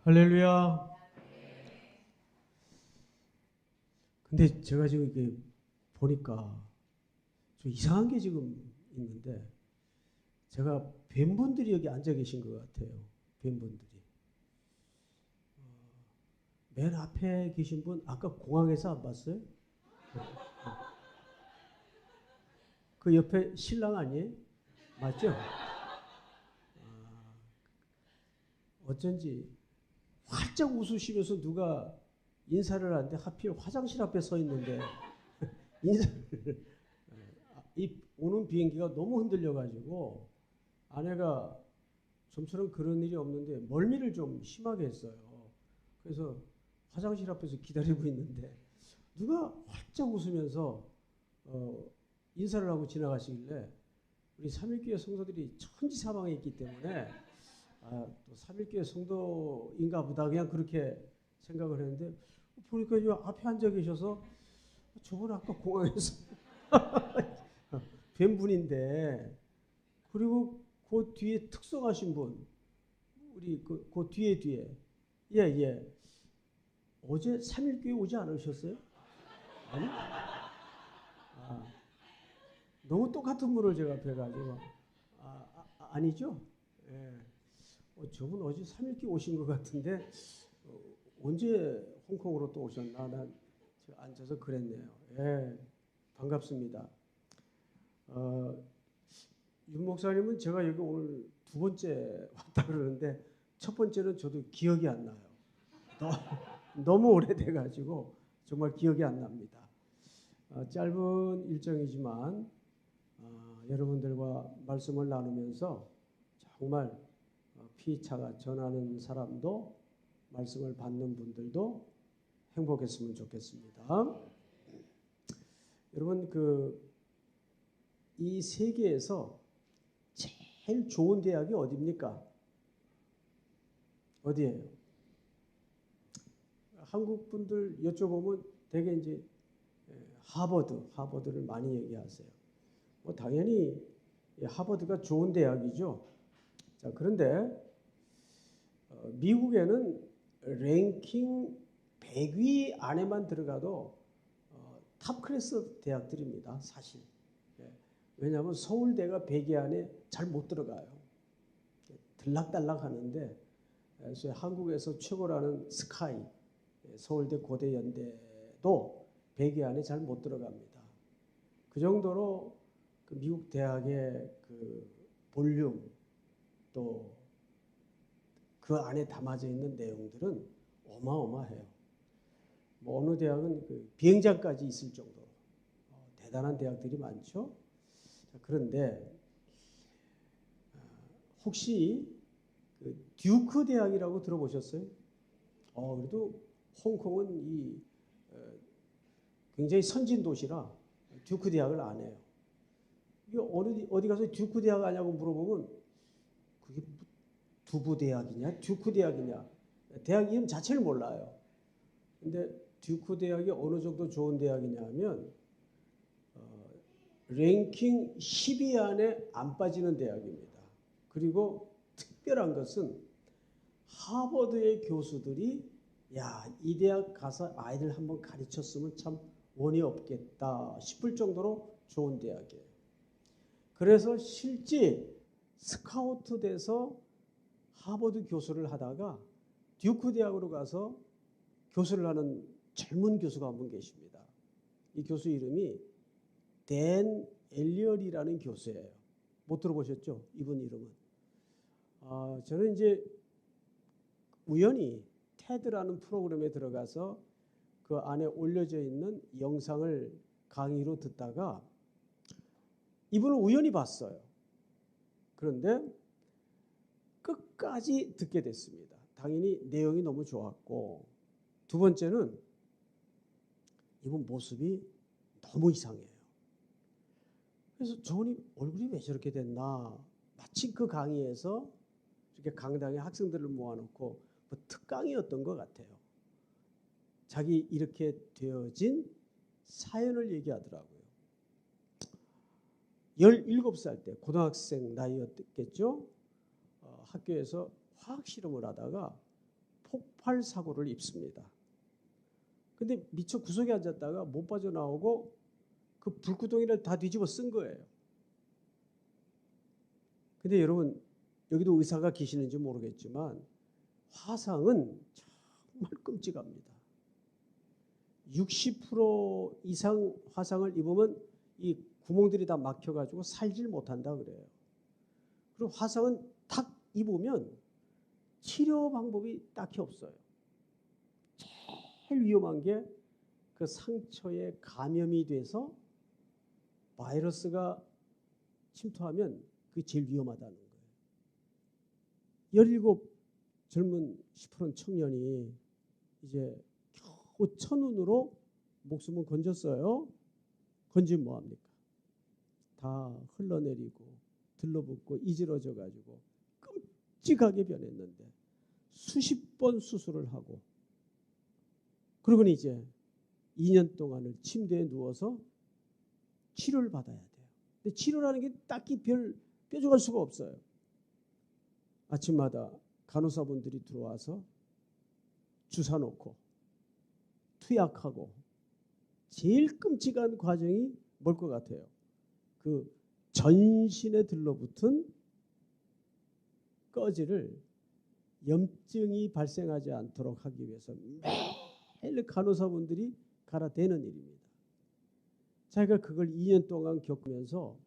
할렐루야. 근데 제가 지금 이게 보니까 좀 이상한 게 지금 있는데, 제가 뵌분들이 여기 앉아 계신 것 같아요. 뵌분들이. 맨 앞에 계신 분 아까 공항에서 안 봤어요? 그 옆에 신랑 아니에요? 맞죠? 어쩐지 활짝 웃으시면서 누가 인사를 하는데 하필 화장실 앞에 서 있는데 인사를 이 오는 비행기가 너무 흔들려가지고 아내가 좀처럼 그런 일이 없는데 멀미를 좀 심하게 했어요. 그래서 화장실 앞에서 기다리고 있는데 누가 활짝 웃으면서 인사를 하고 지나가시길래 우리 삼일교회 성도들이 천지사방에 있기 때문에 또 삼일교회 성도인가 보다 그냥 그렇게 생각을 했는데 보니까 이 앞에 앉아 계셔서 저분 아까 공항에서 뵌 분인데, 그리고 그 뒤에 특성하신 분, 우리 그 뒤에 예. 어제 삼일교회 오지 않으셨어요? 아니? 너무 똑같은 분을 제가 뵈가지고 아니죠? 예. 저분 어제 삼일교회 오신 것 같은데 언제 홍콩으로 또 오셨나? 난 앉아서 그랬네요. 예, 반갑습니다. 윤 목사님은 제가 여기 오늘 두 번째 왔다 그러는데 첫 번째는 저도 기억이 안 나요. 너무 오래돼가지고 정말 기억이 안 납니다. 짧은 일정이지만 여러분들과 말씀을 나누면서 정말 피차가 전하는 사람도 말씀을 받는 분들도 행복했으면 좋겠습니다. 여러분 이 세계에서 제일 좋은 대학이 어디입니까? 어디예요? 한국 분들 여쭤보면 대개 이제 하버드를 많이 얘기하세요. 당연히 하버드가 좋은 대학이죠. 자, 그런데 미국에는 랭킹 100위 안에만 들어가도 탑 클래스 대학들입니다. 사실. 왜냐하면 서울대가 100위 안에 잘 못 들어가요. 들락달락 하는데, 그래서 한국에서 최고라는 스카이, 서울대, 고대, 연대도 100위 안에 잘 못 들어갑니다. 그 정도로 그 미국 대학의 그 볼륨, 또 그 안에 담아져 있는 내용들은 어마어마해요. 어느 대학은 그 비행장까지 있을 정도로 대단한 대학들이 많죠. 그런데 혹시 그 듀크 대학이라고 들어보셨어요? 그래도 홍콩은 굉장히 선진 도시라 듀크 대학을 안 해요. 이게 어디 가서 듀크 대학 아냐고 물어보면 그게 두부 대학이냐, 듀크 대학이냐, 대학 이름 자체를 몰라요. 근데 듀크 대학이 어느 정도 좋은 대학이냐면 랭킹 10위 안에 안 빠지는 대학입니다. 그리고 특별한 것은 하버드의 교수들이 이 대학 가서 아이들 한번 가르쳤으면 참 원이 없겠다 싶을 정도로 좋은 대학이에요. 그래서 실제 스카우트 돼서 하버드 교수를 하다가 듀크 대학으로 가서 교수를 하는 젊은 교수가 한 분 계십니다. 이 교수 이름이 댄 엘리얼이라는 교수예요. 못 들어보셨죠? 이분 이름은. 저는 이제 우연히 테드라는 프로그램에 들어가서 그 안에 올려져 있는 영상을 강의로 듣다가 이분을 우연히 봤어요. 그런데 끝까지 듣게 됐습니다. 당연히 내용이 너무 좋았고, 두 번째는 이분 모습이 너무 이상해요. 그래서 저분이 얼굴이 왜 저렇게 됐나, 마치 그 강의에서 이렇게 강당에 학생들을 모아놓고 특강이었던 것 같아요. 자기 이렇게 되어진 사연을 얘기하더라고요. 17살 때 고등학생 나이였겠죠. 학교에서 화학 실험을 하다가 폭발 사고를 입습니다. 근데 미처 구석에 앉았다가 못 빠져나오고 그 불구덩이를 다 뒤집어 쓴 거예요. 근데 여러분, 여기도 의사가 계시는지 모르겠지만 화상은 정말 끔찍합니다. 60% 이상 화상을 입으면 이 구멍들이 다 막혀가지고 살질 못한다 그래요. 그리고 화상은 탁 입으면 치료 방법이 딱히 없어요. 제일 위험한 게 그 상처에 감염이 돼서 바이러스가 침투하면 그게 제일 위험하다는 거예요. 17 젊은 10% 청년이 이제 겨우 천운으로 목숨을 건졌어요. 건지면 뭐합니까? 다 흘러내리고 들러붙고 이지러져 가지고 끔찍하게 변했는데 수십 번 수술을 하고 그러고는 이제 2년 동안을 침대에 누워서 치료를 받아야 돼요. 근데 치료라는 게 딱히 별 뾰족할 수가 없어요. 아침마다 간호사분들이 들어와서 주사 놓고 투약하고 제일 끔찍한 과정이 뭘 것 같아요? 그 전신에 들러붙은 꺼지를 염증이 발생하지 않도록 하기 위해서 매일 간호사분들이 갈아대는 일입니다. 자기가 그걸 2년 동안 겪으면서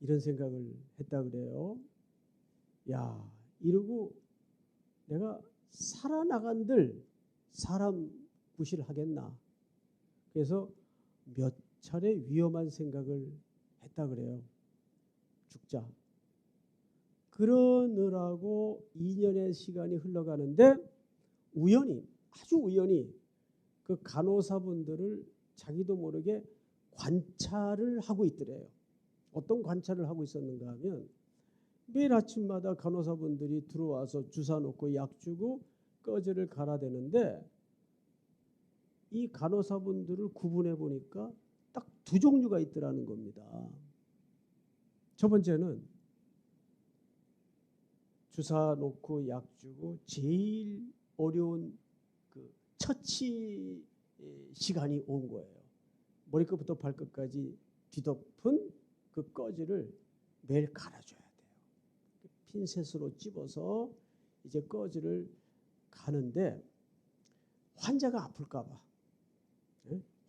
이런 생각을 했다 그래요. 야, 이러고 내가 살아나간들 사람 구실하겠나. 그래서 몇 차례 위험한 생각을 했다 그래요. 죽자. 그러느라고 2년의 시간이 흘러가는데 우연히, 아주 우연히 그 간호사분들을 자기도 모르게 관찰을 하고 있더래요. 어떤 관찰을 하고 있었는가 하면 매일 아침마다 간호사분들이 들어와서 주사 놓고 약 주고 꺼지를 갈아대는데 이 간호사분들을 구분해 보니까 딱 두 종류가 있더라는 겁니다. 첫 번째는 주사 놓고 약 주고 제일 어려운 그 처치 시간이 온 거예요. 머리끝부터 발끝까지 뒤덮은 그 꺼지를 매일 갈아줘야 돼요. 핀셋으로 찝어서 이제 꺼지를 가는데 환자가 아플까봐,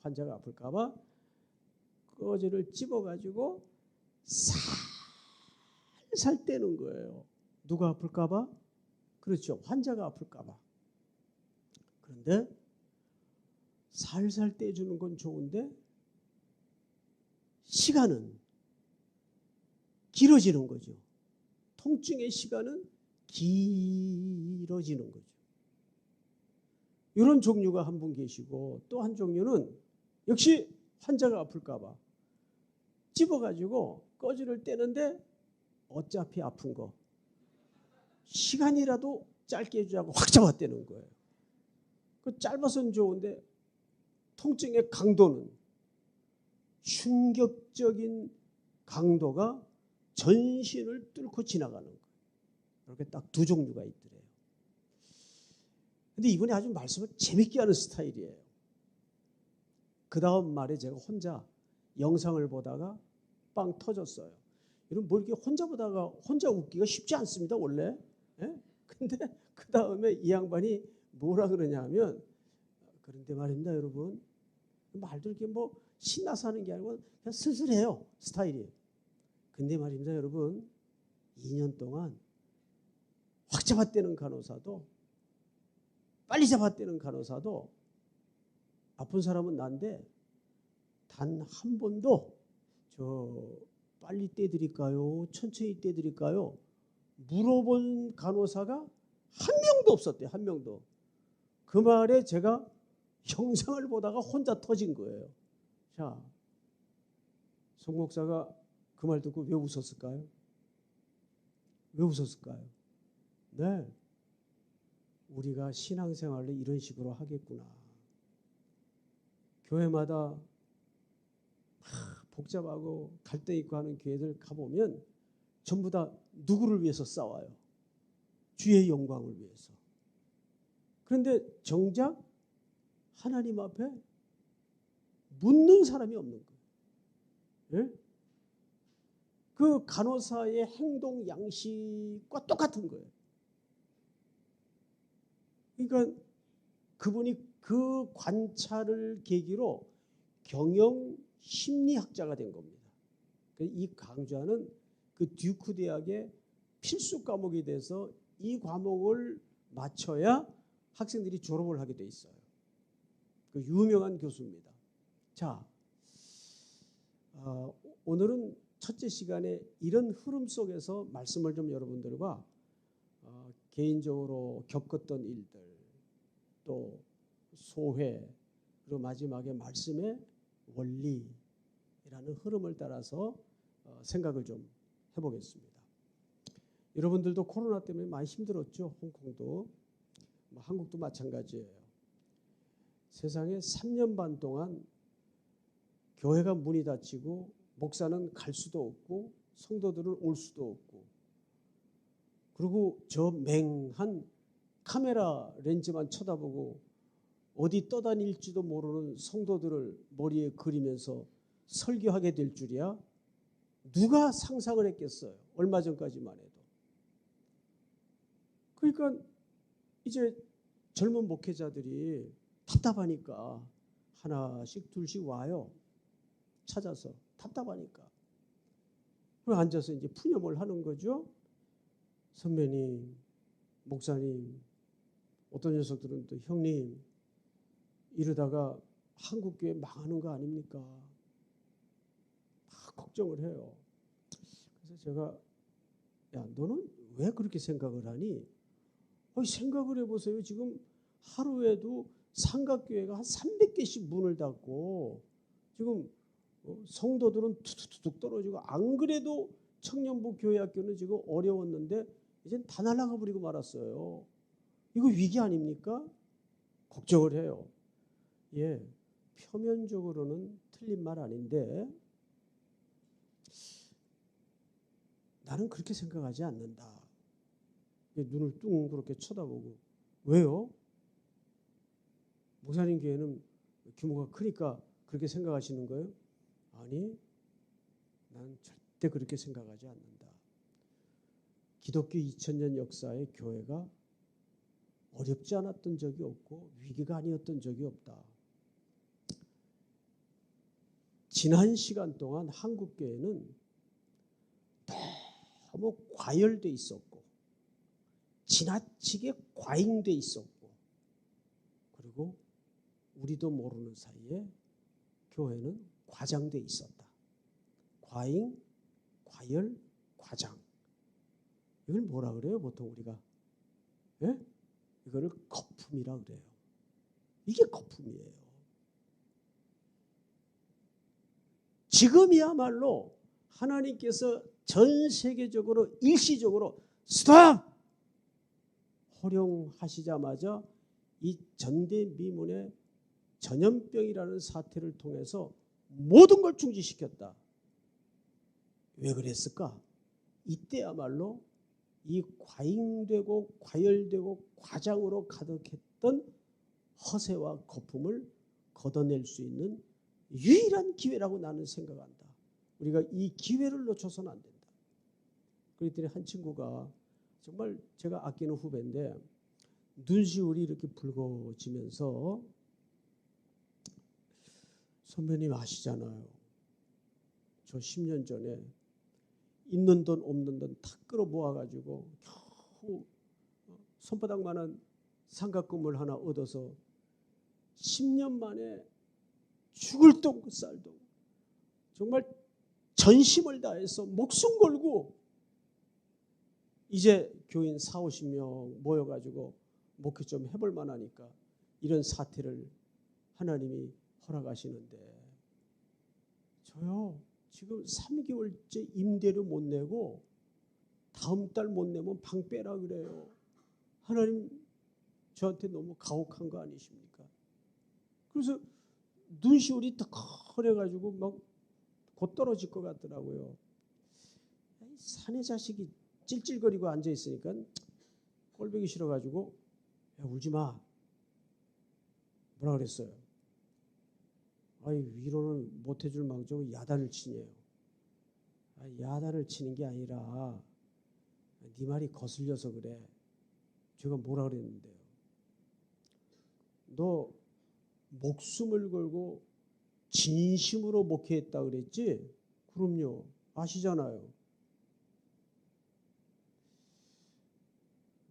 환자가 아플까봐 꺼지를 찝어가지고 살살 떼는 거예요. 누가 아플까봐? 그렇죠. 환자가 아플까봐. 그런데 살살 떼주는 건 좋은데 시간은 길어지는 거죠. 통증의 시간은 길어지는 거죠. 이런 종류가 한 분 계시고 또 한 종류는 역시 환자가 아플까봐 찝어가지고 꺼지를 떼는데 어차피 아픈 거 시간이라도 짧게 해주자고 확 잡아떼는 거예요. 그 짧아서는 좋은데 통증의 강도는 충격적인 강도가 전신을 뚫고 지나가는 거예요. 이렇게 딱 두 종류가 있더래요. 근데 이분이 아주 말씀을 재밌게 하는 스타일이에요. 그 다음 말에 제가 혼자 영상을 보다가 빵 터졌어요. 여러분 뭐 이렇게 혼자 보다가 혼자 웃기가 쉽지 않습니다 원래. 예? 근데 그 다음에 이 양반이 뭐라 그러냐 하면 그런데 말입니다 여러분. 말도 이렇게 뭐 신나서 하는 게 아니고 그냥 슬슬해요 스타일이. 근데 말입니다 여러분 2년 동안 확 잡아떼는 간호사도 빨리 잡아떼는 간호사도 아픈 사람은 난데 단 한 번도 저 빨리 떼드릴까요? 천천히 떼드릴까요? 물어본 간호사가 한 명도 없었대요. 한 명도. 그 말에 제가 영상을 보다가 혼자 터진 거예요. 자, 송 목사가 그 말 듣고 왜 웃었을까요? 왜 웃었을까요? 네, 우리가 신앙생활을 이런 식으로 하겠구나. 교회마다 복잡하고 갈등 있고 하는 교회들 가보면 전부 다 누구를 위해서 싸워요? 주의 영광을 위해서. 그런데 정작 하나님 앞에 묻는 사람이 없는 거예요. 예? 그 간호사의 행동 양식과 똑같은 거예요. 그러니까 그분이 그 관찰을 계기로 경영 심리학자가 된 겁니다. 이 강좌는 그 듀크 대학의 필수 과목이 돼서 이 과목을 마쳐야 학생들이 졸업을 하게 돼 있어요. 그 유명한 교수입니다. 자, 오늘은 첫째 시간에 이런 흐름 속에서 말씀을 좀 여러분들과 개인적으로 겪었던 일들, 또 소회, 그리고 마지막에 말씀의 원리라는 흐름을 따라서 생각을 좀 해보겠습니다. 여러분들도 코로나 때문에 많이 힘들었죠. 홍콩도, 한국도 마찬가지예요. 세상에 3년 반 동안 교회가 문이 닫히고 목사는 갈 수도 없고 성도들은 올 수도 없고, 그리고 저 맹한 카메라 렌즈만 쳐다보고 어디 떠다닐지도 모르는 성도들을 머리에 그리면서 설교하게 될 줄이야 누가 상상을 했겠어요. 얼마 전까지만 해도. 그러니까 이제 젊은 목회자들이 답답하니까 하나씩 둘씩 와요. 찾아서 답답하니까. 그리고 앉아서 이제 푸념을 하는 거죠. 선배님, 목사님, 어떤 녀석들은 또 형님, 이러다가 한국교회 망하는 거 아닙니까? 막 걱정을 해요. 그래서 제가, 야, 너는 왜 그렇게 생각을 하니? 생각을 해보세요. 지금 하루에도 삼각교회가 한 300개씩 문을 닫고 지금 성도들은 툭툭툭 떨어지고, 안 그래도 청년부 교회학교는 지금 어려웠는데 이젠 다 날아가 버리고 말았어요. 이거 위기 아닙니까? 걱정을 해요. 예, 표면적으로는 틀린 말 아닌데 나는 그렇게 생각하지 않는다. 눈을 뚱그렇게 쳐다보고, 왜요? 목사님 교회는 규모가 크니까 그렇게 생각하시는 거예요? 아니, 난 절대 그렇게 생각하지 않는다. 기독교 2000년 역사의 교회가 어렵지 않았던 적이 없고 위기가 아니었던 적이 없다. 지난 시간 동안 한국 교회는 너무 과열돼 있었고 지나치게 과잉돼 있었고, 그리고 우리도 모르는 사이에 교회는 과장돼 있었다. 과잉, 과열, 과장. 이걸 뭐라 그래요? 보통 우리가. 예? 이거를 거품이라 그래요. 이게 거품이에요. 지금이야말로 하나님께서 전 세계적으로 일시적으로 스톱! 허용하시자마자 이 전대미문의 전염병이라는 사태를 통해서 모든 걸 중지시켰다. 왜 그랬을까? 이때야말로 이 과잉되고 과열되고 과장으로 가득했던 허세와 거품을 걷어낼 수 있는 유일한 기회라고 나는 생각한다. 우리가 이 기회를 놓쳐서는 안 된다. 그랬더니 한 친구가, 정말 제가 아끼는 후배인데, 눈시울이 이렇게 붉어지면서, 선배님 아시잖아요. 저 10년 전에 있는 돈 없는 돈 다 끌어 모아가지고 겨우 손바닥만한 상가건물 하나 얻어서 10년 만에 죽을 똥 쌀도 정말 전심을 다해서 목숨 걸고 이제 교인 40-50명 모여가지고 목회 좀 해볼 만하니까 이런 사태를 하나님이 허락하시는데, 저요 지금 3개월째 임대료 못 내고 다음 달 못 내면 방 빼라 그래요. 하나님 저한테 너무 가혹한 거 아니십니까? 그래서 눈시울이 떡거려가지고 막 곧 떨어질 것 같더라고요. 사내 자식이 찔찔거리고 앉아있으니까 꼴보기 싫어가지고, 야, 울지 마. 뭐라 그랬어요? 아이, 위로는 못해줄 망정 야단을 치네요. 야단을 치는 게 아니라 네 말이 거슬려서 그래. 제가 뭐라 그랬는데요? 너 목숨을 걸고 진심으로 목회했다 그랬지? 그럼요. 아시잖아요.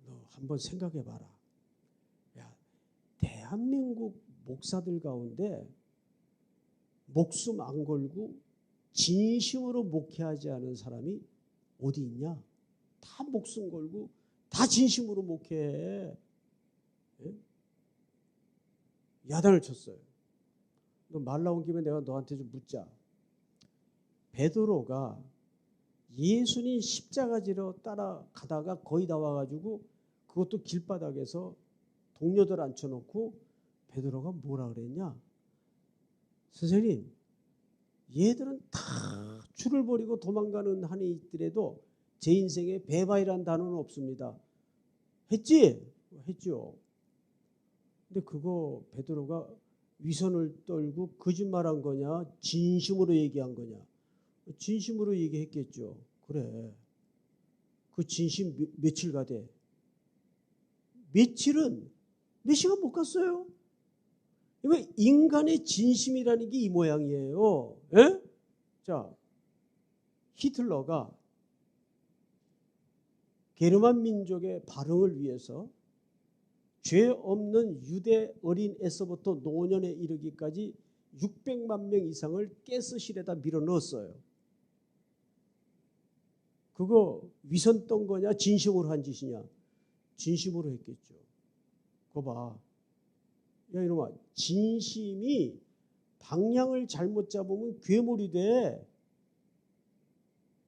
너 한번 생각해 봐라. 야, 대한민국 목사들 가운데 목숨 안 걸고 진심으로 목회하지 않은 사람이 어디 있냐? 다 목숨 걸고 다 진심으로 목회해. 예? 야단을 쳤어요. 너 말 나온 김에 내가 너한테 좀 묻자. 베드로가 예수님 십자가 지러 따라가다가 거의 다 와가지고 그것도 길바닥에서 동료들 앉혀놓고 베드로가 뭐라 그랬냐? 선생님, 얘들은 다 줄을 버리고 도망가는 한이 있더라도 제 인생에 배바이란 단어는 없습니다. 했지? 했죠. 근데 그거 베드로가 위선을 떨고 거짓말한 거냐? 진심으로 얘기한 거냐? 진심으로 얘기했겠죠. 그래. 그 진심 며칠 가대? 며칠은 몇 시간 못 갔어요. 인간의 진심이라는 게 이 모양이에요. 에? 자, 히틀러가 게르만 민족의 발흥을 위해서 죄 없는 유대 어린애서부터 노년에 이르기까지 600만 명 이상을 가스실에다 밀어 넣었어요. 그거 위선 떤 거냐? 진심으로 한 짓이냐? 진심으로 했겠죠. 그거 봐. 야, 이놈아, 진심이 방향을 잘못 잡으면 괴물이 돼.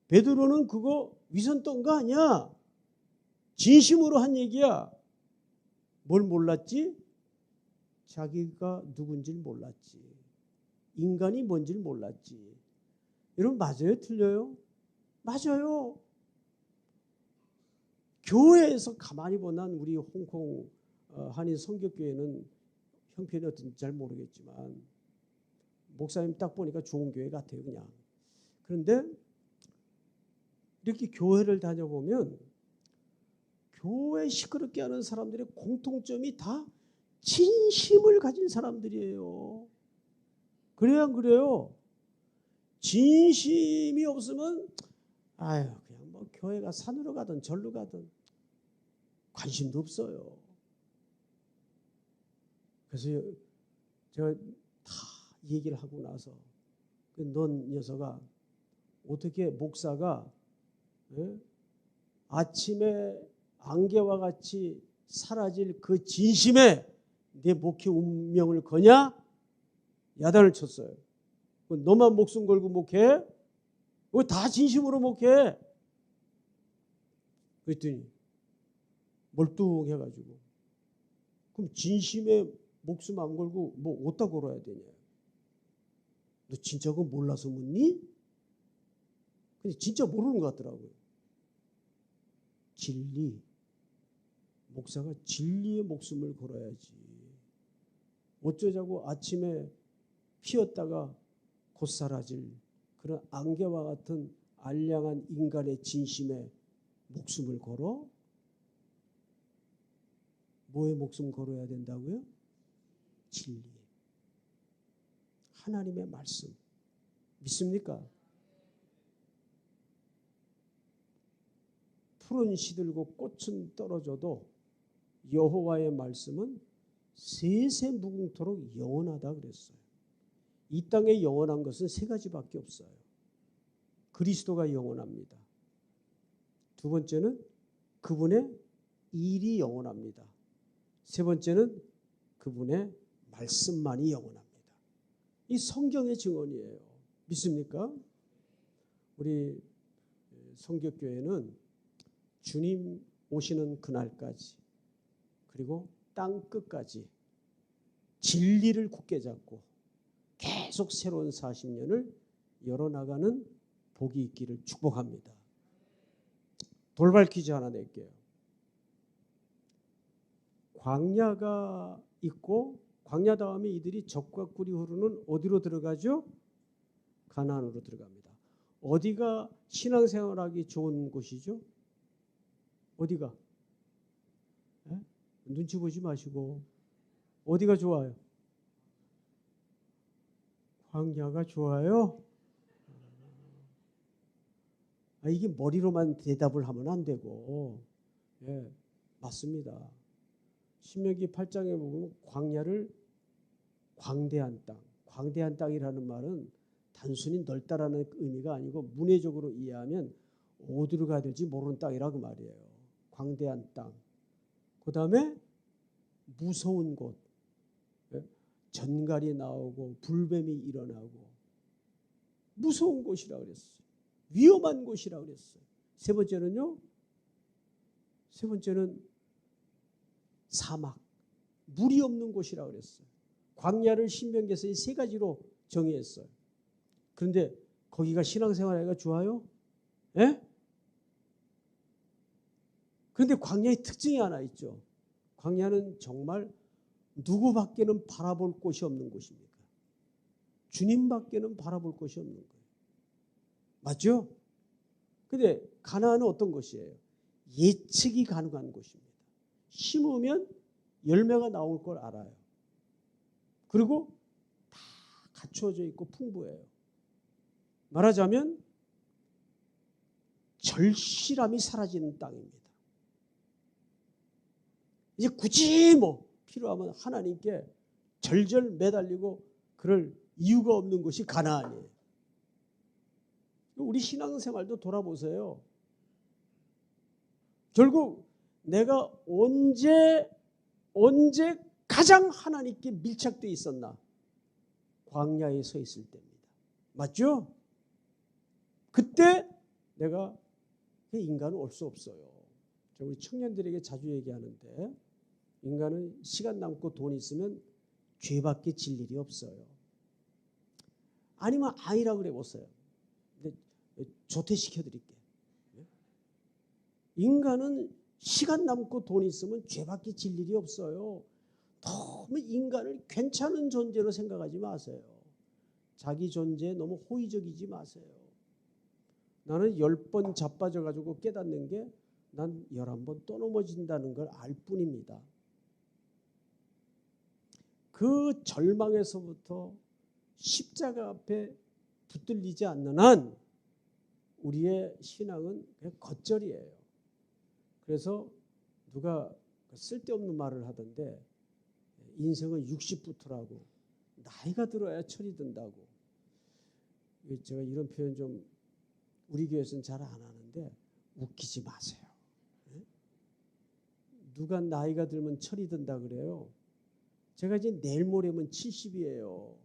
베드로는 그거 위선 떤 거 아니야. 진심으로 한 얘기야. 뭘 몰랐지? 자기가 누군지를 몰랐지. 인간이 뭔지를 몰랐지. 여러분, 맞아요? 틀려요? 맞아요. 교회에서 가만히 보면 우리 홍콩 한인 성격교회는 형편이 어떤지 잘 모르겠지만 목사님 딱 보니까 좋은 교회 같아요, 그냥. 그런데 이렇게 교회를 다녀보면 교회 시끄럽게 하는 사람들의 공통점이 다 진심을 가진 사람들이에요. 그래요, 안 그래요? 진심이 없으면 아유, 그냥 뭐 교회가 산으로 가든 절로 가든 관심도 없어요. 그래서 제가 다 얘기를 하고 나서 넌 녀석아, 어떻게 목사가 아침에 안개와 같이 사라질 그 진심에 내 목회 운명을 거냐? 야단을 쳤어요. 너만 목숨 걸고 목회? 왜 다 진심으로 목회? 그랬더니 멀뚱해가지고, 그럼 진심에 목숨 안 걸고 뭐 어디다 걸어야 되냐? 너 진짜 그거 몰라서 묻니? 근데 진짜 모르는 것 같더라고요. 진리. 목사가 진리의 목숨을 걸어야지. 어쩌자고 아침에 피었다가 곧 사라질 그런 안개와 같은 알량한 인간의 진심에 목숨을 걸어? 뭐에 목숨 걸어야 된다고요? 진리. 하나님의 말씀. 믿습니까? 푸른 시들고 꽃은 떨어져도 여호와의 말씀은 세세 무궁토록 영원하다 그랬어요. 이 땅에 영원한 것은 세 가지밖에 없어요. 그리스도가 영원합니다. 두 번째는 그분의 일이 영원합니다. 세 번째는 그분의 말씀만이 영원합니다. 이 성경의 증언이에요. 믿습니까? 우리 성격교회는 주님 오시는 그날까지, 그리고 땅 끝까지 진리를 굳게 잡고 계속 새로운 40년을 열어나가는 복이 있기를 축복합니다. 돌발 퀴즈 하나 낼게요. 광야가 있고 광야 다음에 이들이 적과 꿀이 흐르는 어디로 들어가죠? 가나안으로 들어갑니다. 어디가 신앙생활하기 좋은 곳이죠? 어디가? 에? 눈치 보지 마시고 어디가 좋아요? 광야가 좋아요? 이게 머리로만 대답을 하면 안 되고, 예, 맞습니다. 신명기 8장에 보면 광야를 광대한 땅, 광대한 땅이라는 말은 단순히 넓다라는 의미가 아니고 문해적으로 이해하면 어디로 가야 될지 모르는 땅이라고 말이에요. 광대한 땅. 그 다음에 무서운 곳, 예? 전갈이 나오고 불뱀이 일어나고 무서운 곳이라고 그랬어요. 위험한 곳이라고 그랬어요. 세 번째는요. 세 번째는 사막, 물이 없는 곳이라고 그랬어요. 광야를 신명기에서 이 세 가지로 정의했어요. 그런데 거기가 신앙생활하기가 좋아요? 예? 그런데 광야의 특징이 하나 있죠. 광야는 정말 누구밖에는 바라볼 곳이 없는 곳입니다. 주님밖에는 바라볼 곳이 없는 거예요. 맞죠? 근데 가나안은 어떤 곳이에요? 예측이 가능한 곳입니다. 심으면 열매가 나올 걸 알아요. 그리고 다 갖추어져 있고 풍부해요. 말하자면 절실함이 사라지는 땅입니다. 이제 굳이 필요하면 하나님께 절절 매달리고 그럴 이유가 없는 곳이 가나안이에요. 우리 신앙생활도 돌아보세요. 결국 내가 언제 가장 하나님께 밀착되어 있었나? 광야에 서 있을 때입니다. 맞죠? 그때 내가 인간은 올 수 없어요. 우리 청년들에게 자주 얘기하는데 인간은 시간 남고 돈 있으면 죄밖에 질 일이 없어요. 아니면 아니라고 그래 보세요. 조퇴시켜 드릴게요. 인간은 시간 남고 돈 있으면 죄밖에 질 일이 없어요. 너무 인간을 괜찮은 존재로 생각하지 마세요. 자기 존재에 너무 호의적이지 마세요. 나는 10번 자빠져가지고 깨닫는 게 난 11번 또 넘어진다는 걸 알 뿐입니다. 그 절망에서부터 십자가 앞에 붙들리지 않는 한 우리의 신앙은 그냥 겉절이에요. 그래서 누가 쓸데없는 말을 하던데 인생은 60부터라고 나이가 들어야 철이 든다고. 제가 이런 표현 좀 우리 교회에서는 잘 안 하는데 웃기지 마세요. 누가 나이가 들면 철이 든다 그래요. 제가 이제 내일 모레면 70이에요.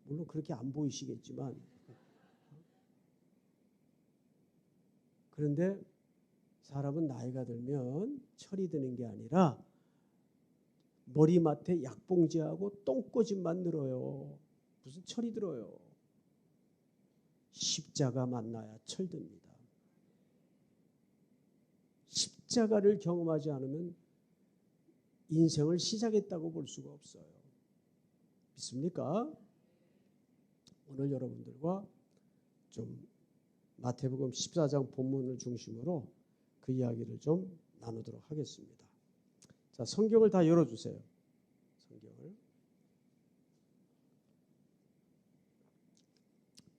물론 그렇게 안 보이시겠지만 그런데 사람은 나이가 들면 철이 드는 게 아니라 머리맡에 약봉지하고 똥꼬집만 늘어요. 무슨 철이 들어요. 십자가 만나야 철듭니다. 십자가를 경험하지 않으면 인생을 시작했다고 볼 수가 없어요. 믿습니까? 오늘 여러분들과 좀 마태복음 14장 본문을 중심으로 그 이야기를 좀 나누도록 하겠습니다. 자, 성경을 다 열어주세요. 성경을.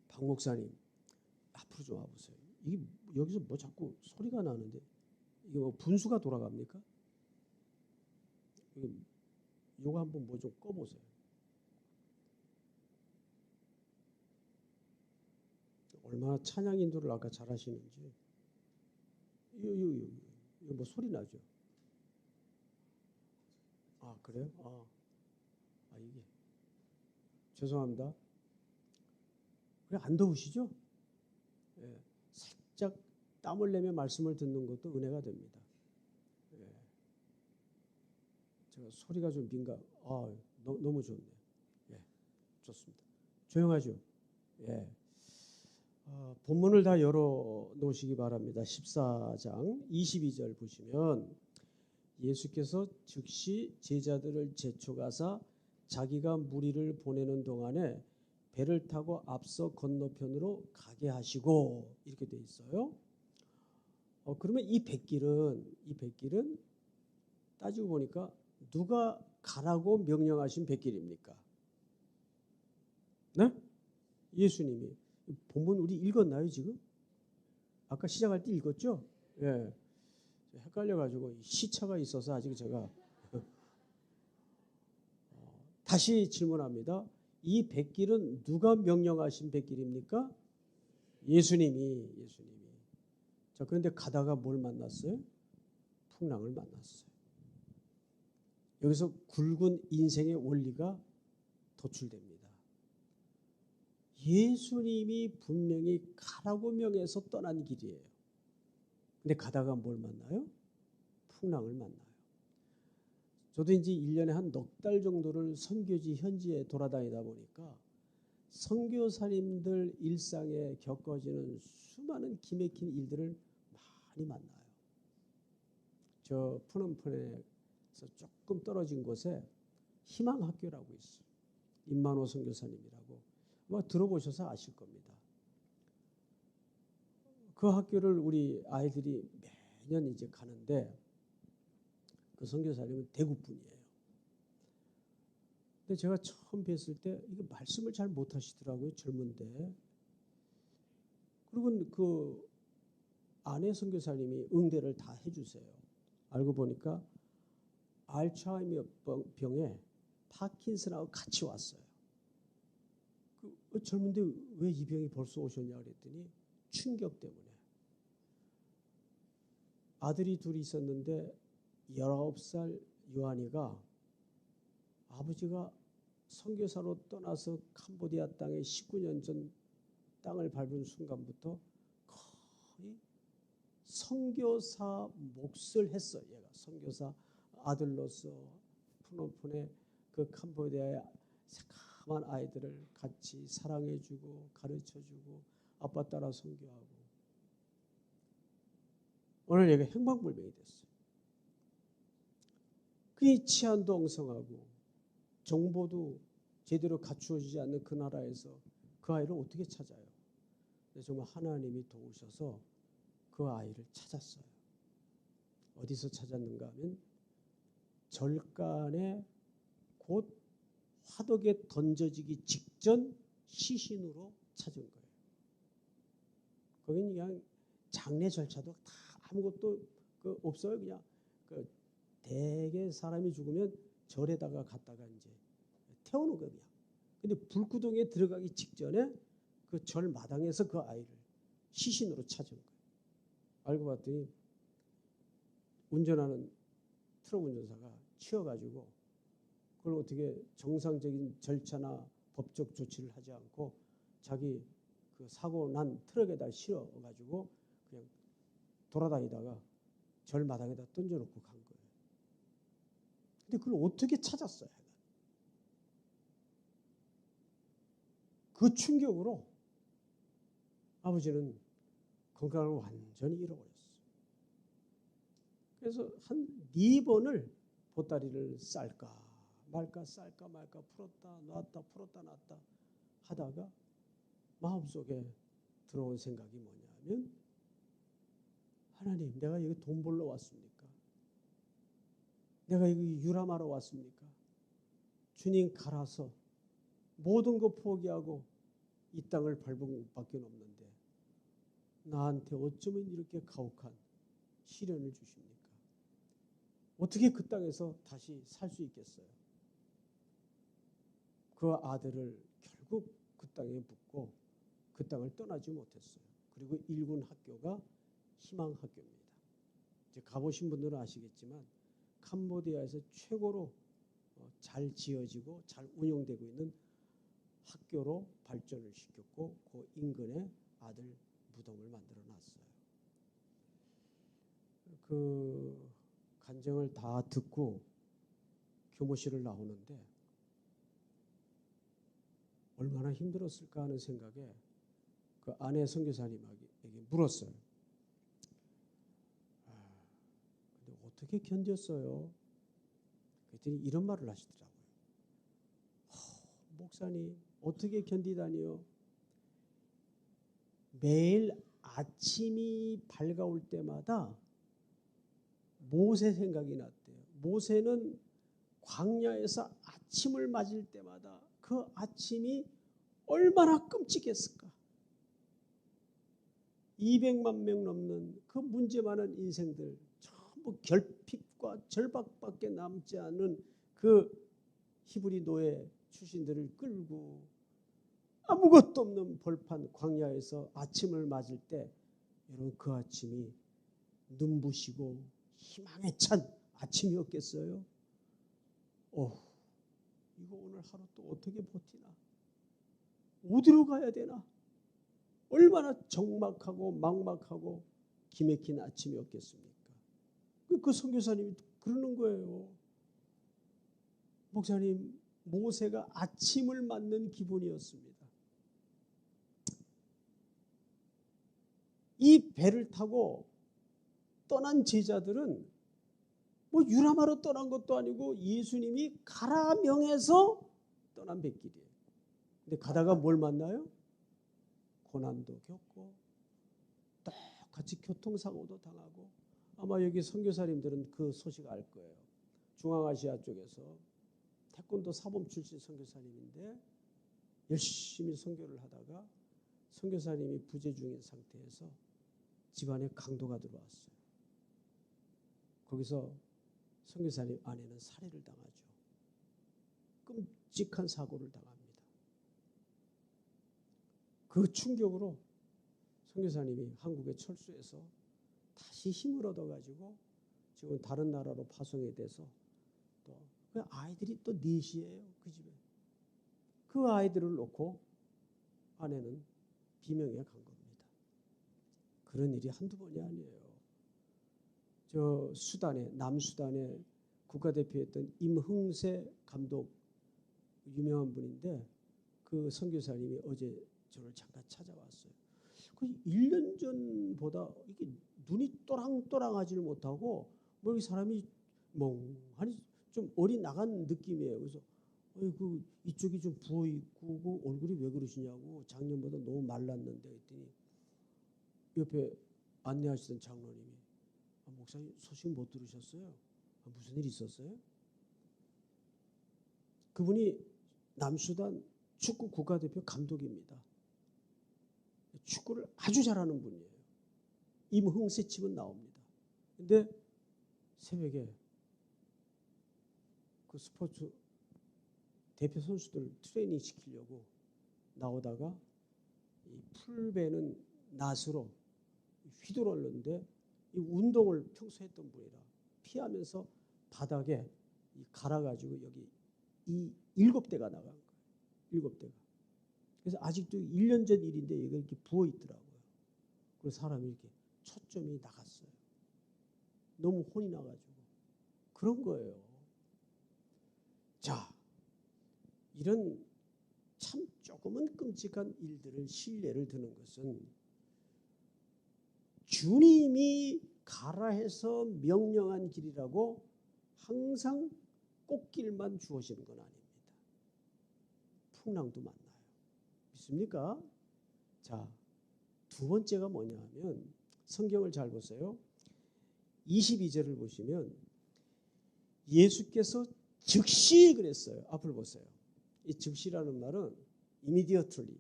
박 목사님, 앞으로 좀 와보세요. 이게 여기서 뭐 자꾸 소리가 나는데 이게 뭐 분수가 돌아갑니까? 이거 한번 뭐 좀 꺼보세요. 얼마나 찬양 인도를 아까 잘하시는지. 이거 뭐 소리 나죠? 아, 그래요? 이게 죄송합니다. 그래, 안 더우시죠? 예, 살짝 땀을 내며 말씀을 듣는 것도 은혜가 됩니다. 예. 제가 소리가 좀 너무 좋네요. 예, 좋습니다. 조용하죠? 예. 본문을 다 열어 놓으시기 바랍니다. 14장 22절 보시면 예수께서 즉시 제자들을 재촉하사 자기가 무리를 보내는 동안에 배를 타고 앞서 건너편으로 가게 하시고 이렇게 돼 있어요. 그러면 이 백길은 따지고 보니까 누가 가라고 명령하신 백길입니까? 네? 예수님이. 본문 우리 읽었나요 지금? 아까 시작할 때 읽었죠? 예. 헷갈려가지고 시차가 있어서 아직 제가 다시 질문합니다. 이 백길은 누가 명령하신 백길입니까? 예수님이. 자, 그런데 가다가 뭘 만났어요? 풍랑을 만났어요. 여기서 굵은 인생의 원리가 도출됩니다. 예수님이 분명히 가라고 명해서 떠난 길이에요. 근데 가다가 뭘 만나요? 풍랑을 만나요. 저도 이제 1년에 한 넉 달 정도를 선교지 현지에 돌아다니다 보니까 선교사님들 일상에 겪어지는 수많은 기맥힌 일들을 많이 만나요. 저 푸놈푸네에서 조금 떨어진 곳에 희망학교라고 있어요. 임만호 선교사님이라고. 아마 들어보셔서 아실 겁니다. 그 학교를 우리 아이들이 매년 이제 가는데 그 선교사님은 대구 분이에요. 근데 제가 처음 뵀을 때 이게 말씀을 잘 못하시더라고요. 젊은데. 그리고 그 아내 선교사님이 응대를 다 해주세요. 알고 보니까 알츠하이머 병에 파킨슨하고 같이 왔어요. 젊은데 왜 이 병이 벌써 오셨냐 그랬더니 충격 때문에. 아들이 둘이 있었는데 19살 요한이가 아버지가 선교사로 떠나서 캄보디아 땅에 19년 전 땅을 밟은 순간부터 거의 선교사 몫을 했어요. 얘가 선교사 아들로서 푸놈푸네 그 캄보디아의 새카만 아이들을 같이 사랑해주고 가르쳐주고 아빠 따라 선교하고 오늘 얘가 행방불명이 됐어요. 그의 치안도 엉성하고 정보도 제대로 갖추어지지 않는 그 나라에서 그 아이를 어떻게 찾아요? 정말 하나님이 도우셔서 그 아이를 찾았어요. 어디서 찾았는가 하면 절간에 곧 화덕에 던져지기 직전 시신으로 찾은 거예요. 거기는 그냥 장례 절차도 다 아무것도 없어요. 그냥 대개 사람이 죽으면 절에다가 갖다가 이제 태우는 거예요. 근데 불구덩이에 들어가기 직전에 그 절 마당에서 그 아이를 시신으로 찾은 거예요. 알고 봤더니 운전하는 트럭 운전사가 치여가지고 그걸 어떻게 정상적인 절차나 법적 조치를 하지 않고 자기 그 사고 난 트럭에다 실어가지고 그냥 돌아다니다가 절 마당에다 던져놓고 간 거예요. 근데 그걸 어떻게 찾았어요? 그 충격으로 아버지는 건강을 완전히 잃어버렸어요. 그래서 한 4번을 보따리를 쌀까 말까 풀었다 놨다 풀었다 놨다 하다가 마음속에 들어온 생각이 뭐냐면 하나님, 내가 여기 돈 벌러 왔습니까? 내가 여기 유람하러 왔습니까? 주님 갈아서 모든 거 포기하고 이 땅을 밟은 것밖에 없는데 나한테 어쩌면 이렇게 가혹한 시련을 주십니까? 어떻게 그 땅에서 다시 살 수 있겠어요? 그 아들을 결국 그 땅에 묻고 그 땅을 떠나지 못했어요. 그리고 일군 학교가 희망학교입니다. 이제 가보신 분들은 아시겠지만 캄보디아에서 최고로 잘 지어지고 잘 운영되고 있는 학교로 발전을 시켰고 그 인근에 아들 무덤을 만들어 놨어요. 그 간증을 다 듣고 교무실을 나오는데 얼마나 힘들었을까 하는 생각에 그 아내 선교사님에게 물었어요. 근데 어떻게 견뎠어요? 그랬더니 이런 말을 하시더라고요. 목사님, 어떻게 견디다니요? 매일 아침이 밝아올 때마다 모세 생각이 났대요. 모세는 광야에서 아침을 맞을 때마다 그 아침이 얼마나 끔찍했을까. 200만 명 넘는 그 문제 많은 인생들, 전부 결핍과 절박밖에 남지 않은 그 히브리 노예 출신들을 끌고 아무것도 없는 벌판 광야에서 아침을 맞을 때, 여러분, 그 아침이 눈부시고 희망에 찬 아침이었겠어요? 이거 오늘 하루 또 어떻게 버티나? 어디로 가야 되나? 얼마나 적막하고 막막하고 기맥힌 아침이었겠습니까? 그 선교사님이 그러는 거예요. 목사님, 모세가 아침을 맞는 기분이었습니다. 이 배를 타고 떠난 제자들은 뭐 유람하러 떠난 것도 아니고 예수님이 가라 명해서 떠난 배길이에요. 근데 가다가 뭘 만나요? 고난도 겪고 똑같이 교통사고도 당하고. 아마 여기 선교사님들은 그 소식 알 거예요. 중앙아시아 쪽에서 태권도 사범 출신 선교사님인데 열심히 선교를 하다가 선교사님이 부재 중인 상태에서 집안에 강도가 들어왔어요. 거기서 선교사님 아내는 살해를 당하죠. 끔찍한 사고를 당합니다. 그 충격으로 선교사님이 한국에 철수해서 다시 힘을 얻어가지고 지금 다른 나라로 파송이 돼서 또 그 아이들이 또 넷이에요. 그 집에. 그 아이들을 놓고 아내는 비명에 간 겁니다. 그런 일이 한두 번이 아니에요. 저 수단에, 남수단에 국가대표였던 임흥세 감독, 유명한 분인데 그 선교사님이 어제 저를 잠깐 찾아왔어요. 그 1년 전보다 이게 눈이 또랑또랑하지를 못하고 뭐 이 사람이 멍하니 좀 어리 나간 느낌이에요. 그래서 그 이쪽이 좀 부어 있고 그 얼굴이 왜 그러시냐고, 작년보다 너무 말랐는데 했더니 옆에 안내하시던 장로님이 목사님 소식 못 들으셨어요? 무슨 일 있었어요? 그분이 남수단 축구 국가대표 감독입니다. 축구를 아주 잘하는 분이에요. 임흥세 치면 나옵니다. 근데 새벽에 그 스포츠 대표 선수들 트레이닝 시키려고 나오다가 이 풀베는 낫으로 휘둘렀는데 이 운동을 평소 했던 분이라 피하면서 바닥에 갈아가지고 여기 이 7대가 나간 거예요. 7대가. 그래서 아직도 1년 전 일인데 얘가 이렇게 부어 있더라고요. 그래서 사람이 이렇게 초점이 나갔어요. 너무 혼이 나가지고. 그런 거예요. 자, 이런 참 조금은 끔찍한 일들을 신뢰를 드는 것은 주님이 가라 해서 명령한 길이라고 항상 꽃길만 주어지는 건 아닙니다. 풍랑도 만나요. 믿습니까? 자, 두 번째가 뭐냐 하면 성경을 잘 보세요. 22절을 보시면 예수께서 즉시 그랬어요. 앞을 보세요. 이 즉시라는 말은 immediately,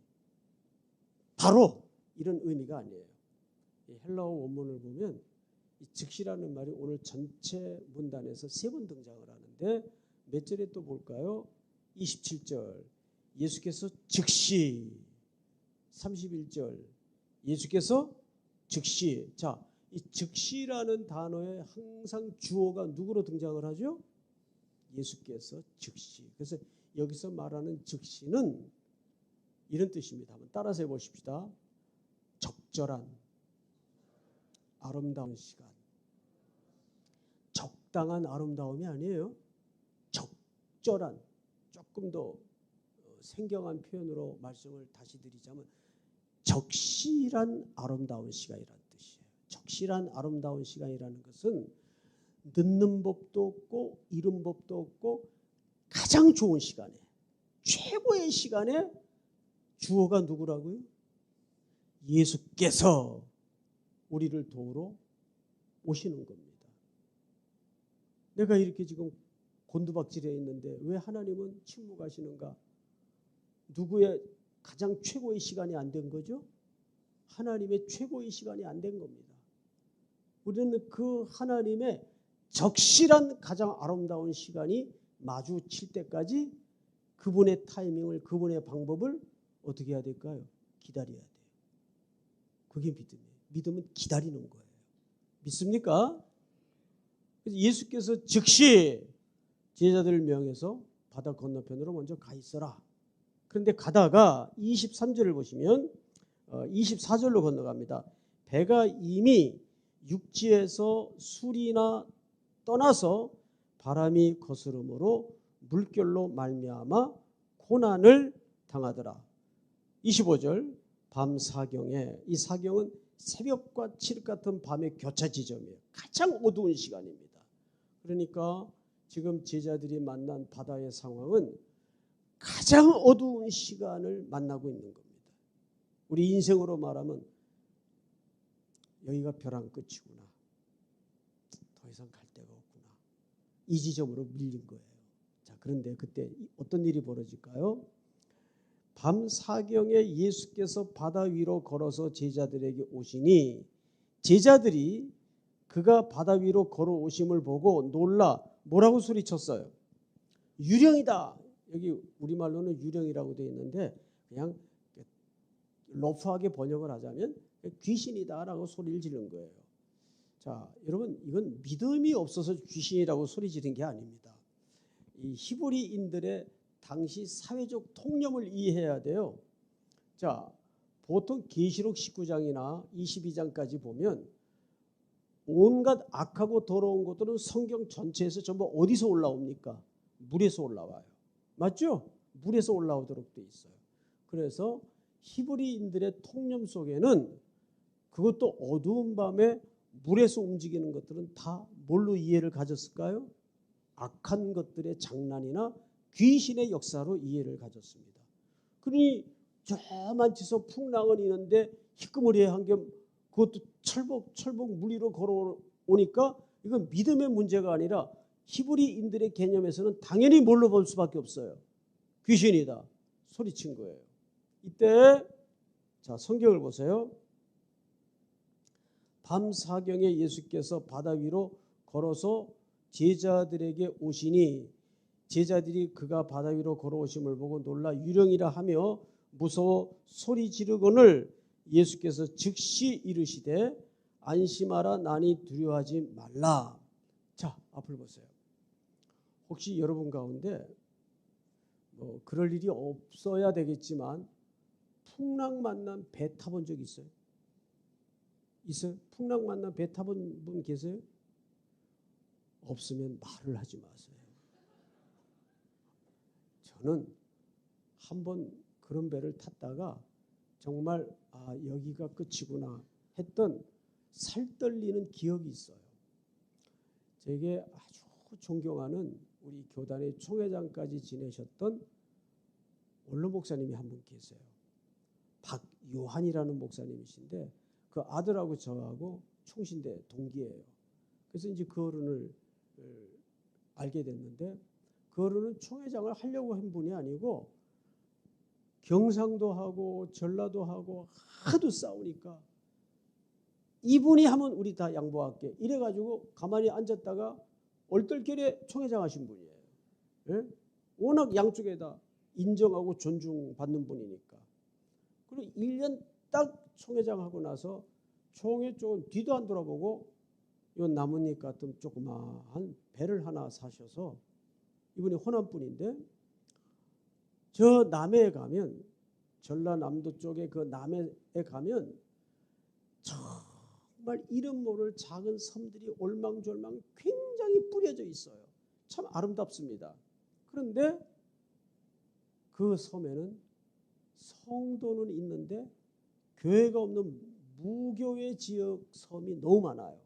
바로 이런 의미가 아니에요. 헬라어 원문을 보면 이 즉시라는 말이 오늘 전체 문단에서 3번 등장을 하는데 몇 절에 또 볼까요? 27절 예수께서 즉시, 31절 예수께서 즉시. 자, 이 즉시라는 단어에 항상 주어가 누구로 등장을 하죠? 예수께서 즉시. 그래서 여기서 말하는 즉시는 이런 뜻입니다. 한번 따라서 해보십시다. 적절한, 아름다운 시간. 적당한 아름다움이 아니에요. 적절한, 조금 더 생경한 표현으로 말씀을 다시 드리자면 적실한 아름다운 시간이라는 뜻이에요. 적실한 아름다운 시간이라는 것은 늦는 법도 없고 이른 법도 없고 가장 좋은 시간에, 최고의 시간에 주어가 누구라고요? 예수께서 우리를 도우러 오시는 겁니다. 내가 이렇게 지금 곤두박질해 있는데 왜 하나님은 침묵하시는가? 누구의 가장 최고의 시간이 안 된 거죠? 하나님의 최고의 시간이 안 된 겁니다. 우리는 그 하나님의 적실한 가장 아름다운 시간이 마주칠 때까지 그분의 타이밍을, 그분의 방법을 어떻게 해야 될까요? 기다려야 돼요. 그게 믿음이에요. 믿음은 기다리는 거예요. 믿습니까? 그래서 예수께서 즉시 제자들을 명해서 바다 건너편으로 먼저 가 있어라. 그런데 가다가 23절을 보시면 24절로 건너갑니다. 배가 이미 육지에서 술이나 떠나서 바람이 거스름으로 물결로 말미암아 고난을 당하더라. 25절 밤 사경에, 이 사경은 새벽과 칠흑 같은 밤의 교차 지점이에요. 가장 어두운 시간입니다. 그러니까 지금 제자들이 만난 바다의 상황은 가장 어두운 시간을 만나고 있는 겁니다. 우리 인생으로 말하면 여기가 벼랑 끝이구나. 더 이상 갈 데가 없구나. 이 지점으로 밀린 거예요. 자, 그런데 그때 어떤 일이 벌어질까요? 밤 사경에 예수께서 바다 위로 걸어서 제자들에게 오시니 제자들이 그가 바다 위로 걸어오심을 보고 놀라 뭐라고 소리쳤어요? 유령이다. 여기 우리말로는 유령이라고 되어 있는데 그냥 러프하게 번역을 하자면 귀신이다라고 소리를 지른 거예요. 자, 여러분 이건 믿음이 없어서 귀신이라고 소리 지른 게 아닙니다. 이 히브리인들의 당시 사회적 통념을 이해해야 돼요. 자, 보통 계시록 19장이나 22장까지 보면 온갖 악하고 더러운 것들은 성경 전체에서 전부 어디서 올라옵니까? 물에서 올라와요. 맞죠? 물에서 올라오도록 돼 있어요. 그래서 히브리인들의 통념 속에는 그것도 어두운 밤에 물에서 움직이는 것들은 다 뭘로 이해를 가졌을까요? 악한 것들의 장난이나 귀신의 역사로 이해를 가졌습니다. 그러니 저만치서 풍랑은 있는데 희끄머리에 한 게 그것도 철복 물 위로 걸어오니까 이건 믿음의 문제가 아니라 히브리인들의 개념에서는 당연히 뭘로 볼 수밖에 없어요. 귀신이다. 소리친 거예요. 이때 자, 성경을 보세요. 밤 사경에 예수께서 바다 위로 걸어서 제자들에게 오시니 제자들이 그가 바다 위로 걸어오심을 보고 놀라 유령이라 하며 무서워 소리 지르거늘 예수께서 즉시 이르시되 안심하라 나니 두려워하지 말라. 자, 앞을 보세요. 혹시 여러분 가운데 그럴 일이 없어야 되겠지만 풍랑 만난 배 타본 적 있어요? 있어요? 풍랑 만난 배 타본 분 계세요? 없으면 말을 하지 마세요. 저는 한번 그런 배를 탔다가 정말 여기가 끝이구나 했던 살떨리는 기억이 있어요. 제게 아주 존경하는 우리 교단의 총회장까지 지내셨던 원로 목사님이 한 분 계세요. 박요한이라는 목사님이신데 그 아들하고 저하고 총신대 동기예요. 그래서 이제 그 어른을 알게 됐는데 그 어른은 총회장을 하려고 한 분이 아니고 경상도 하고 전라도 하고 하도 싸우니까 이분이 하면 우리 다 양보할게 이래가지고 가만히 앉았다가 얼떨결에 총회장 하신 분이에요. 예? 워낙 양쪽에다 인정하고 존중받는 분이니까. 그리고 1년 딱 총회장 하고 나서 총회 쪽은 뒤도 안 돌아보고 요 나뭇잎 같은 조그마한 배를 하나 사셔서 이분이 호남분인데 저 남해에 가면 전라남도 쪽에 그 남해에 가면 정말 이름 모를 작은 섬들이 올망졸망 굉장히 뿌려져 있어요. 참 아름답습니다. 그런데 그 섬에는 성도는 있는데 교회가 없는 무교회 지역 섬이 너무 많아요.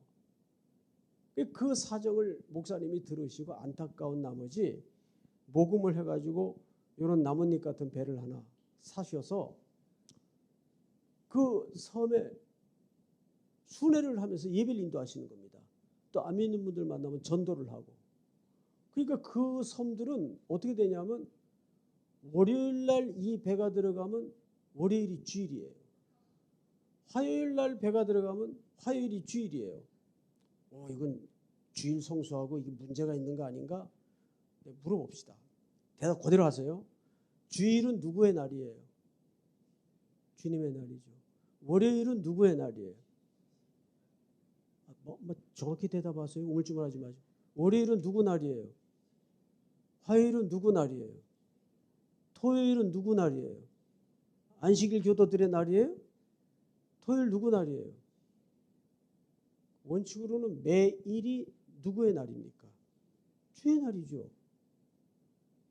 그 사정을 목사님이 들으시고 안타까운 나머지 모금을 해가지고 이런 나뭇잎 같은 배를 하나 사셔서 그 섬에 순회를 하면서 예배를 인도하시는 겁니다. 또 안 믿는 분들 만나면 전도를 하고. 그러니까 그 섬들은 어떻게 되냐면 월요일 날 이 배가 들어가면 월요일이 주일이에요. 화요일 날 배가 들어가면 화요일이 주일이에요. 이건 주일 성수하고 이게 문제가 있는 거 아닌가? 네, 물어봅시다. 대답 그대로 하세요. 주일은 누구의 날이에요? 주님의 날이죠. 월요일은 누구의 날이에요? 정확히 대답하세요. 우물쭈물하지 마시고. 월요일은 누구 날이에요? 화요일은 누구 날이에요? 토요일은 누구 날이에요? 안식일 교도들의 날이에요? 토요일 누구 날이에요? 원칙으로는 매일이 누구의 날입니까? 주의 날이죠.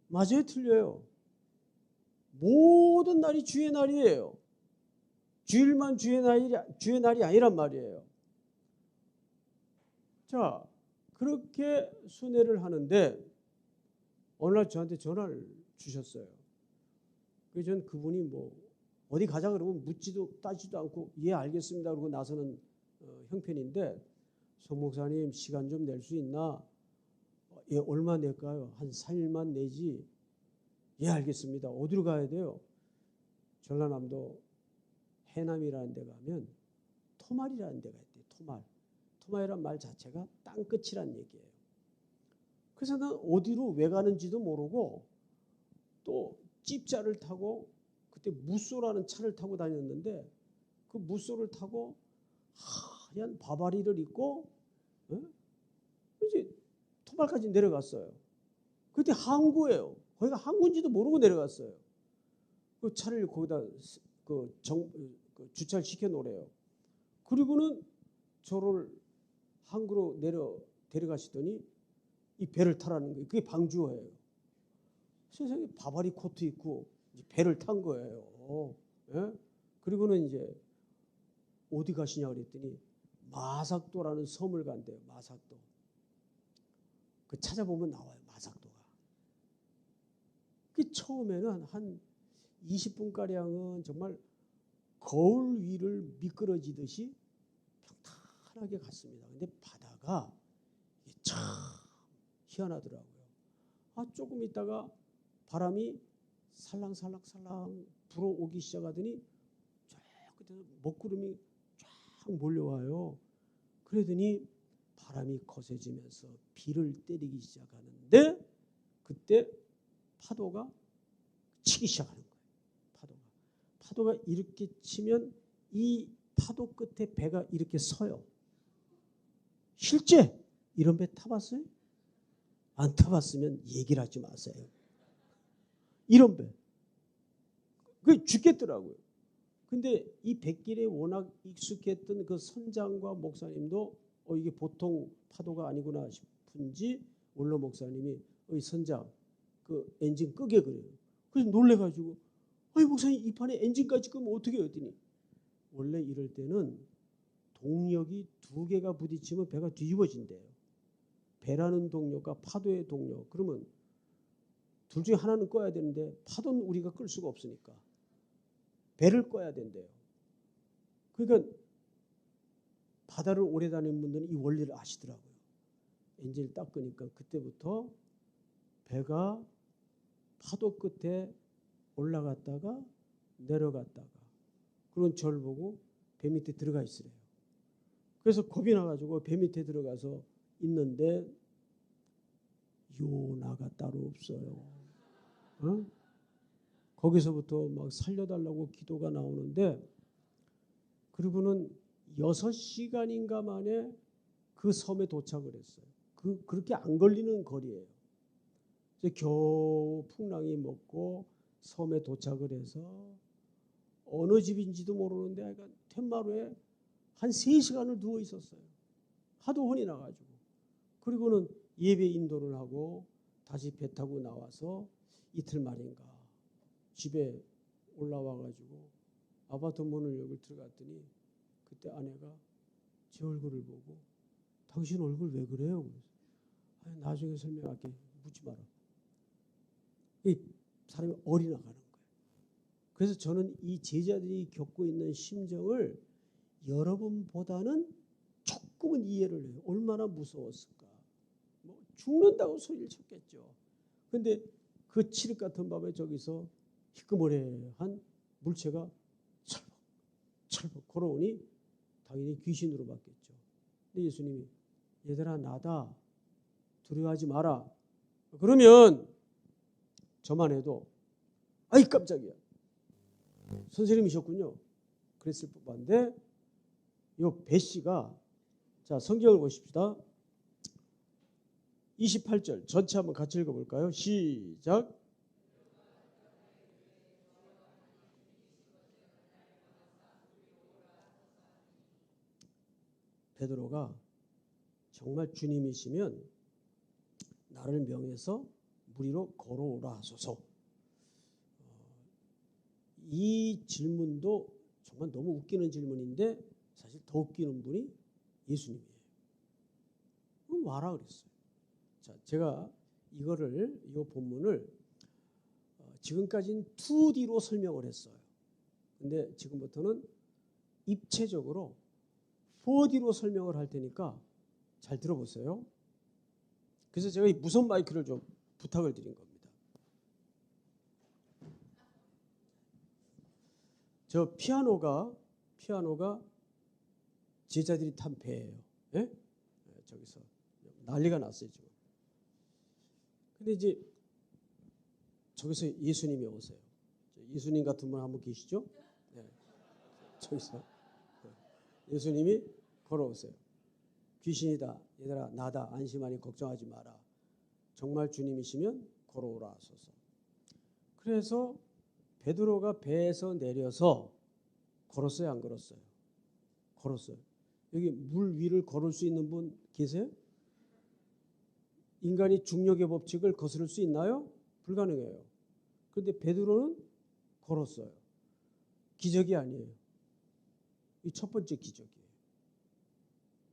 맞아요? 틀려요? 모든 날이 주의 날이에요. 주일만 주의 날이 아니란 말이에요. 자, 그렇게 순회를 하는데 어느 날 저한테 전화를 주셨어요. 그래서 저는 그분이 뭐 어디 가자 그러면 묻지도 따지도 않고 예 알겠습니다 그러고 나서는 형편인데 송 목사님 시간 좀 낼 수 있나? 예 얼마 낼까요? 한 4일만 내지. 예 알겠습니다. 어디로 가야 돼요? 전라남도 해남이라는 데 가면 토말이라는 데가 있대요. 토말. 토말이란 말 자체가 땅끝이란 얘기예요. 그래서 난 어디로 왜 가는지도 모르고 또 찝자를 타고 그때 무쏘라는 차를 타고 다녔는데 그 무쏘를 타고 하얀 바바리를 입고 이제 토말까지 내려갔어요. 그때 항구예요. 거기가 항구인지도 모르고 내려갔어요. 그 차를 거기다 주차를 시켜 놓으래요. 그리고는 저를 항구로 데려가시더니 이 배를 타라는 거예요. 그게 방주어예요. 세상에 바바리 코트 입고 배를 탄 거예요. 예? 그리고는 이제 어디 가시냐 그랬더니 마삭도라는 섬을 간대요. 마삭도. 그 찾아보면 나와요. 마삭도가. 그 처음에는 한 20분가량은 정말 거울 위를 미끄러지듯이 평탄하게 갔습니다. 근데 바다가 참 희한하더라고요. 조금 있다가 바람이 살랑살랑 불어오기 시작하더니 쫙 끝에서 먹구름이 쫙 몰려와요. 그러더니 바람이 거세지면서 비를 때리기 시작하는데 그때 파도가 치기 시작하는 거예요. 파도가 이렇게 치면 이 파도 끝에 배가 이렇게 서요. 실제 이런 배 타봤어요? 안 타봤으면 얘기를 하지 마세요. 이런 배. 그게 죽겠더라고요. 근데 이 뱃길에 워낙 익숙했던 그 선장과 목사님도 이게 보통 파도가 아니구나 싶은지 원로 목사님이 선장 그 엔진 끄게 그래요. 그래서 놀래가지고 목사님 이 판에 엔진까지 끄면 어떻게 해요? 했더니 원래 이럴 때는 동력이 두 개가 부딪히면 배가 뒤집어진대요. 배라는 동력과 파도의 동력. 그러면 둘 중에 하나는 꺼야 되는데 파도는 우리가 끌 수가 없으니까 배를 꺼야 된대요. 그러니까 바다를 오래 다니는 분들은 이 원리를 아시더라고요. 엔진을 딱 끄니까 그때부터 배가 파도 끝에 올라갔다가 내려갔다가 그런 저를 보고 배 밑에 들어가 있으래요. 그래서 겁이 나가지고 배 밑에 들어가서 있는데 요나가 따로 없어요. 거기서부터 막 살려달라고 기도가 나오는데 그리고는 6시간인가 만에 그 섬에 도착을 했어요. 그렇게 안 걸리는 거리예요. 이제 겨우 풍랑이 먹고 섬에 도착을 해서 어느 집인지도 모르는데 약간 툇마루에 한 3시간을 누워 있었어요. 하도 혼이 나가지고. 그리고는 예배 인도를 하고 다시 배 타고 나와서 이틀 만인가 집에 올라와가지고 아파트 문을 열고 들어갔더니 그때 아내가 제 얼굴을 보고 당신 얼굴 왜 그래요? 나중에 설명할게. 묻지 마라. 이 사람이 어리나가는 거예요. 그래서 저는 이 제자들이 겪고 있는 심정을 여러분보다는 조금은 이해를 해요. 얼마나 무서웠을까. 뭐 죽는다고 소리를 쳤겠죠. 근데 그 칠흑 같은 밤에 저기서 희끄머레한 물체가 철벅철벅 걸어오니 당연히 귀신으로 바뀌었죠. 근데 예수님이 얘들아 나다. 두려워하지 마라. 그러면 저만 해도 아이 깜짝이야. 선생님이셨군요. 그랬을 법한데 이 배씨가 자 성경을 보십시다. 28절 전체 한번 같이 읽어볼까요? 시작. 베드로가 정말 주님이시면 나를 명해서 물 위로 걸어오라 하소서. 이 질문도 정말 너무 웃기는 질문인데 사실 더 웃기는 분이 예수님이에요. 그럼 와라 그랬어요. 자, 제가 이 본문을 지금까지는 2D로 설명을 했어요. 근데 지금부터는 입체적으로 4D로 설명을 할 테니까 잘 들어보세요. 그래서 제가 이 무선 마이크를 좀 부탁을 드린 겁니다. 저 피아노가 제자들이 탄 배예요. 예? 저기서 난리가 났어요 지금. 근데 이제 저기서 예수님이 오세요. 예수님 같은 분 한분 계시죠? 네. 저기서 예수님이 걸어오세요. 귀신이다. 얘들아 나다. 안심하니 걱정하지 마라. 정말 주님이시면 걸어오라 하소서. 그래서 베드로가 배에서 내려서 걸었어요? 안 걸었어요? 걸었어요. 여기 물 위를 걸을 수 있는 분 계세요? 인간이 중력의 법칙을 거스를 수 있나요? 불가능해요. 그런데 베드로는 걸었어요. 기적이 아니에요. 이 첫 번째 기적이에요.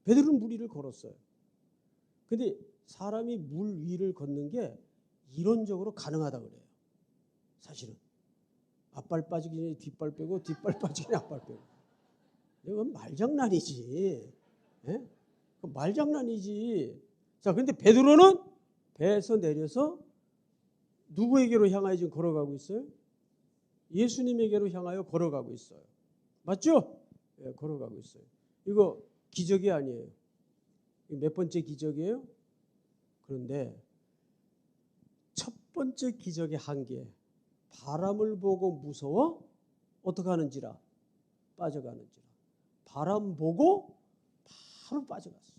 베드로는 물 위를 걸었어요. 근데 사람이 물 위를 걷는 게 이론적으로 가능하다 그래요. 사실은. 앞발 빠지기 전에 뒷발 빼고 뒷발 빠지기 전에 앞발 빼고. 이건 말장난이지. 예? 말장난이지. 자, 근데 베드로는 배에서 내려서 누구에게로 향하여 지금 걸어가고 있어요? 예수님에게로 향하여 걸어가고 있어요. 맞죠? 예, 걸어가고 있어요. 이거 기적이 아니에요. 몇 번째 기적이에요? 그런데 첫 번째 기적의 한계. 바람을 보고 무서워? 어떻게 하는지라? 빠져가는지라. 바람 보고 바로 빠져갔어요.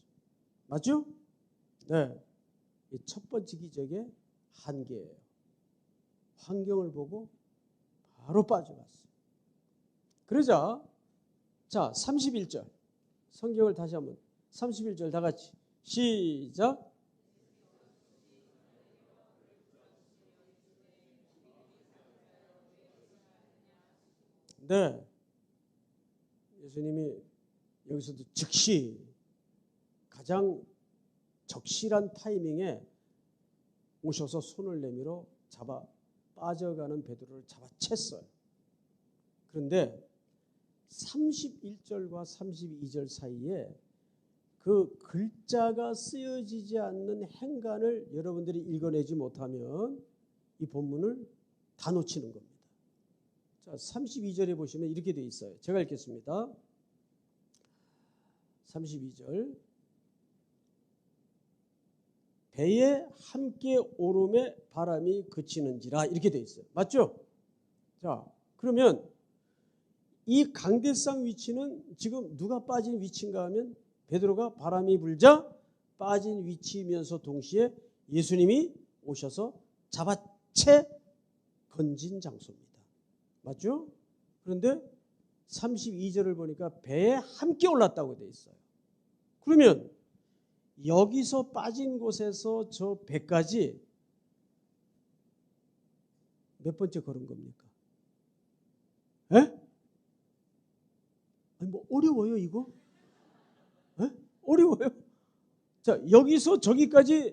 맞죠? 네. 이 첫 번째 기적의 한계예요. 환경을 보고 바로 빠져갔어요. 그러자 자 31절 성경을 다시 한번 31절 다 같이 시작. 네. 예수님이 여기서도 즉시 가장 적실한 타이밍에 오셔서 손을 내밀어 잡아 빠져가는 베드로를 잡아챘어요. 그런데 31절과 32절 사이에 그 글자가 쓰여지지 않는 행간을 여러분들이 읽어내지 못하면 이 본문을 다 놓치는 겁니다. 자, 32절에 보시면 이렇게 되어 있어요. 제가 읽겠습니다. 32절. 배에 함께 오름에 바람이 그치는지라 이렇게 되어 있어요. 맞죠? 자, 그러면 이 강대상 위치는 지금 누가 빠진 위치인가 하면 베드로가 바람이 불자 빠진 위치이면서 동시에 예수님이 오셔서 잡아채 건진 장소입니다. 맞죠? 그런데 32절을 보니까 배에 함께 올랐다고 되어 있어요. 그러면 여기서 빠진 곳에서 저 배까지 몇 번째 걸은 겁니까? 에? 아니 뭐 어려워요 이거? 에? 어려워요? 자, 여기서 저기까지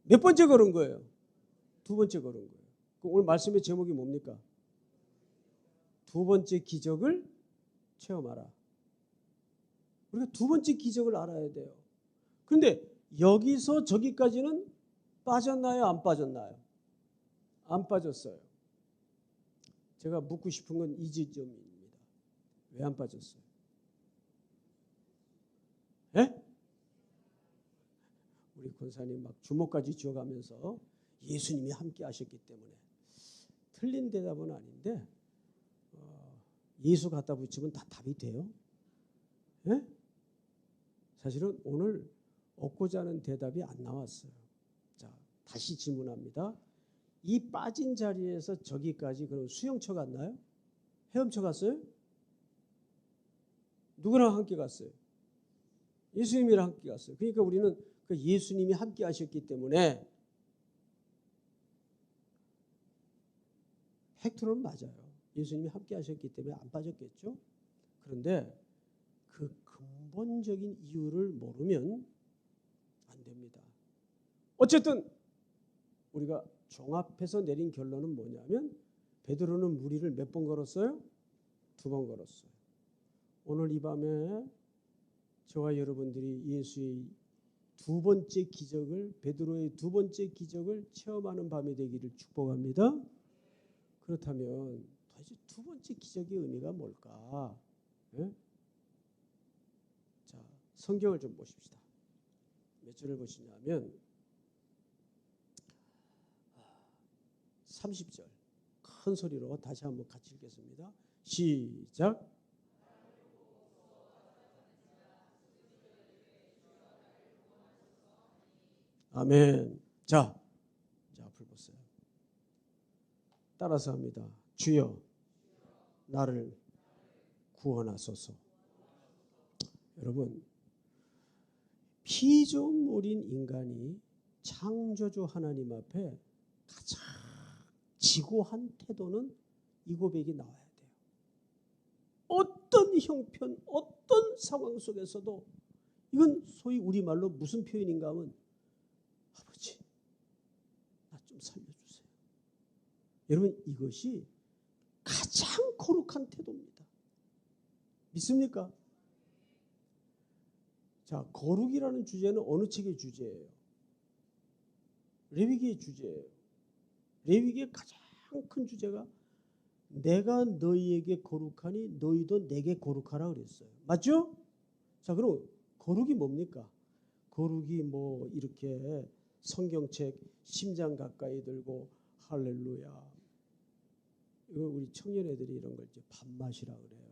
몇 번째 걸은 거예요? 두 번째 걸은 거예요. 오늘 말씀의 제목이 뭡니까? 두 번째 기적을 체험하라. 우리가 두 번째 기적을 알아야 돼요. 그런데 여기서 저기까지는 빠졌나요? 안 빠졌나요? 안 빠졌어요. 제가 묻고 싶은 건 이 지점입니다. 왜 안 빠졌어요? 예? 우리 권사님 막 주먹까지 쥐어가면서 예수님이 함께 하셨기 때문에 틀린 대답은 아닌데 예수 갖다 붙이면 다 답이 돼요? 예? 사실은 오늘 얻고자 하는 대답이 안 나왔어요. 자, 다시 질문합니다. 이 빠진 자리에서 저기까지 그럼 수영쳐 갔나요? 헤엄쳐 갔어요? 누구랑 함께 갔어요? 예수님이랑 함께 갔어요. 그러니까 우리는 그 예수님이 함께 하셨기 때문에 팩트로는 맞아요. 예수님이 함께 하셨기 때문에 안 빠졌겠죠. 그런데 그 근본적인 이유를 모르면 안 됩니다. 어쨌든 우리가 종합해서 내린 결론은 뭐냐면 베드로는 무리를 몇 번 걸었어요? 2번 걸었어요. 오늘 이 밤에 저와 여러분들이 예수의 두 번째 기적을, 베드로의 두 번째 기적을 체험하는 밤이 되기를 축복합니다. 그렇다면 도대체 두 번째 기적의 의미가 뭘까? 네? 자, 성경을 좀 보십시다. 몇 절을 보시냐면 30절 큰 소리로 다시 한번 같이 읽겠습니다. 시작. 아멘. 자, 앞을 보세요. 따라서 합니다. 주여, 나를 구원하소서. 여러분, 피조물인 인간이 창조주 하나님 앞에 가장 지고한 태도는 이 고백이 나와야 돼요. 어떤 형편, 어떤 상황 속에서도 이건 소위 우리말로 무슨 표현인가 하면 아버지, 나 좀 살려주세요. 여러분, 이것이 가장 거룩한 태도입니다. 믿습니까? 자, 거룩이라는 주제는 어느 책의 주제예요? 레위기의 주제예요. 레위기의 가장 큰 주제가 내가 너희에게 거룩하니 너희도 내게 거룩하라 그랬어요. 맞죠? 자, 그럼 거룩이 뭡니까? 거룩이 뭐 이렇게 성경책 심장 가까이 들고 할렐루야. 이거 우리 청년 애들이 이런 걸 이제 밥맛이라 그래요.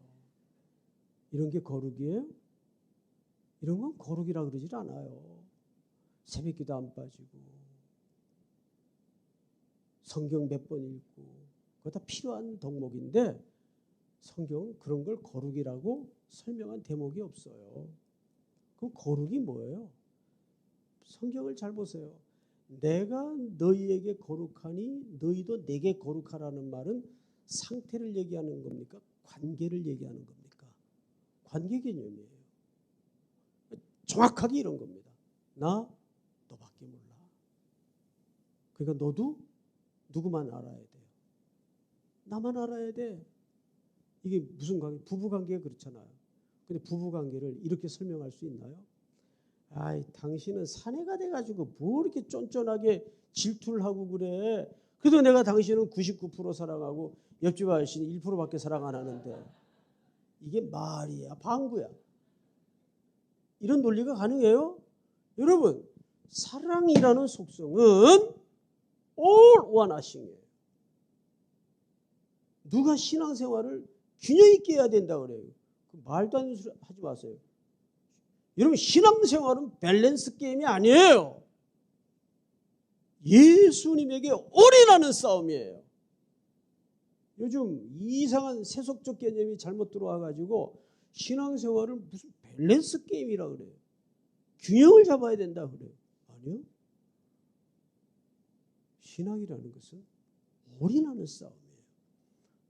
이런 게 거룩이에요? 이런 건 거룩이라 그러질 않아요. 새벽기도 안 빠지고 성경 몇 번 읽고 그거 다 필요한 덕목인데 성경은 그런 걸 거룩이라고 설명한 대목이 없어요. 그럼 거룩이 뭐예요? 성경을 잘 보세요. 내가 너희에게 거룩하니 너희도 내게 거룩하라는 말은 상태를 얘기하는 겁니까? 관계를 얘기하는 겁니까? 관계 개념이에요. 정확하게 이런 겁니다. 나 너밖에 몰라. 그러니까 너도 누구만 알아야 돼요. 나만 알아야 돼. 이게 무슨 관계? 부부관계가 그렇잖아요. 근데 부부관계를 이렇게 설명할 수 있나요? 아이, 당신은 사내가 돼가지고 뭐 이렇게 쫀쫀하게 질투를 하고 그래. 그래도 내가 당신은 99% 사랑하고 옆집 아저씨는 1%밖에 사랑 안 하는데 이게 말이야, 방구야. 이런 논리가 가능해요? 여러분, 사랑이라는 속성은 all one 하싱이에요. 누가 신앙생활을 균형 있게 해야 된다 그래요. 말도 안 되는 소리 하지 마세요. 여러분, 신앙생활은 밸런스 게임이 아니에요. 예수님에게 올인하는 싸움이에요. 요즘 이상한 세속적 개념이 잘못 들어와가지고 신앙생활을 무슨 밸런스 게임이라 그래요. 균형을 잡아야 된다 그래요. 아니요. 신앙이라는 것은 올인하는 싸움이에요.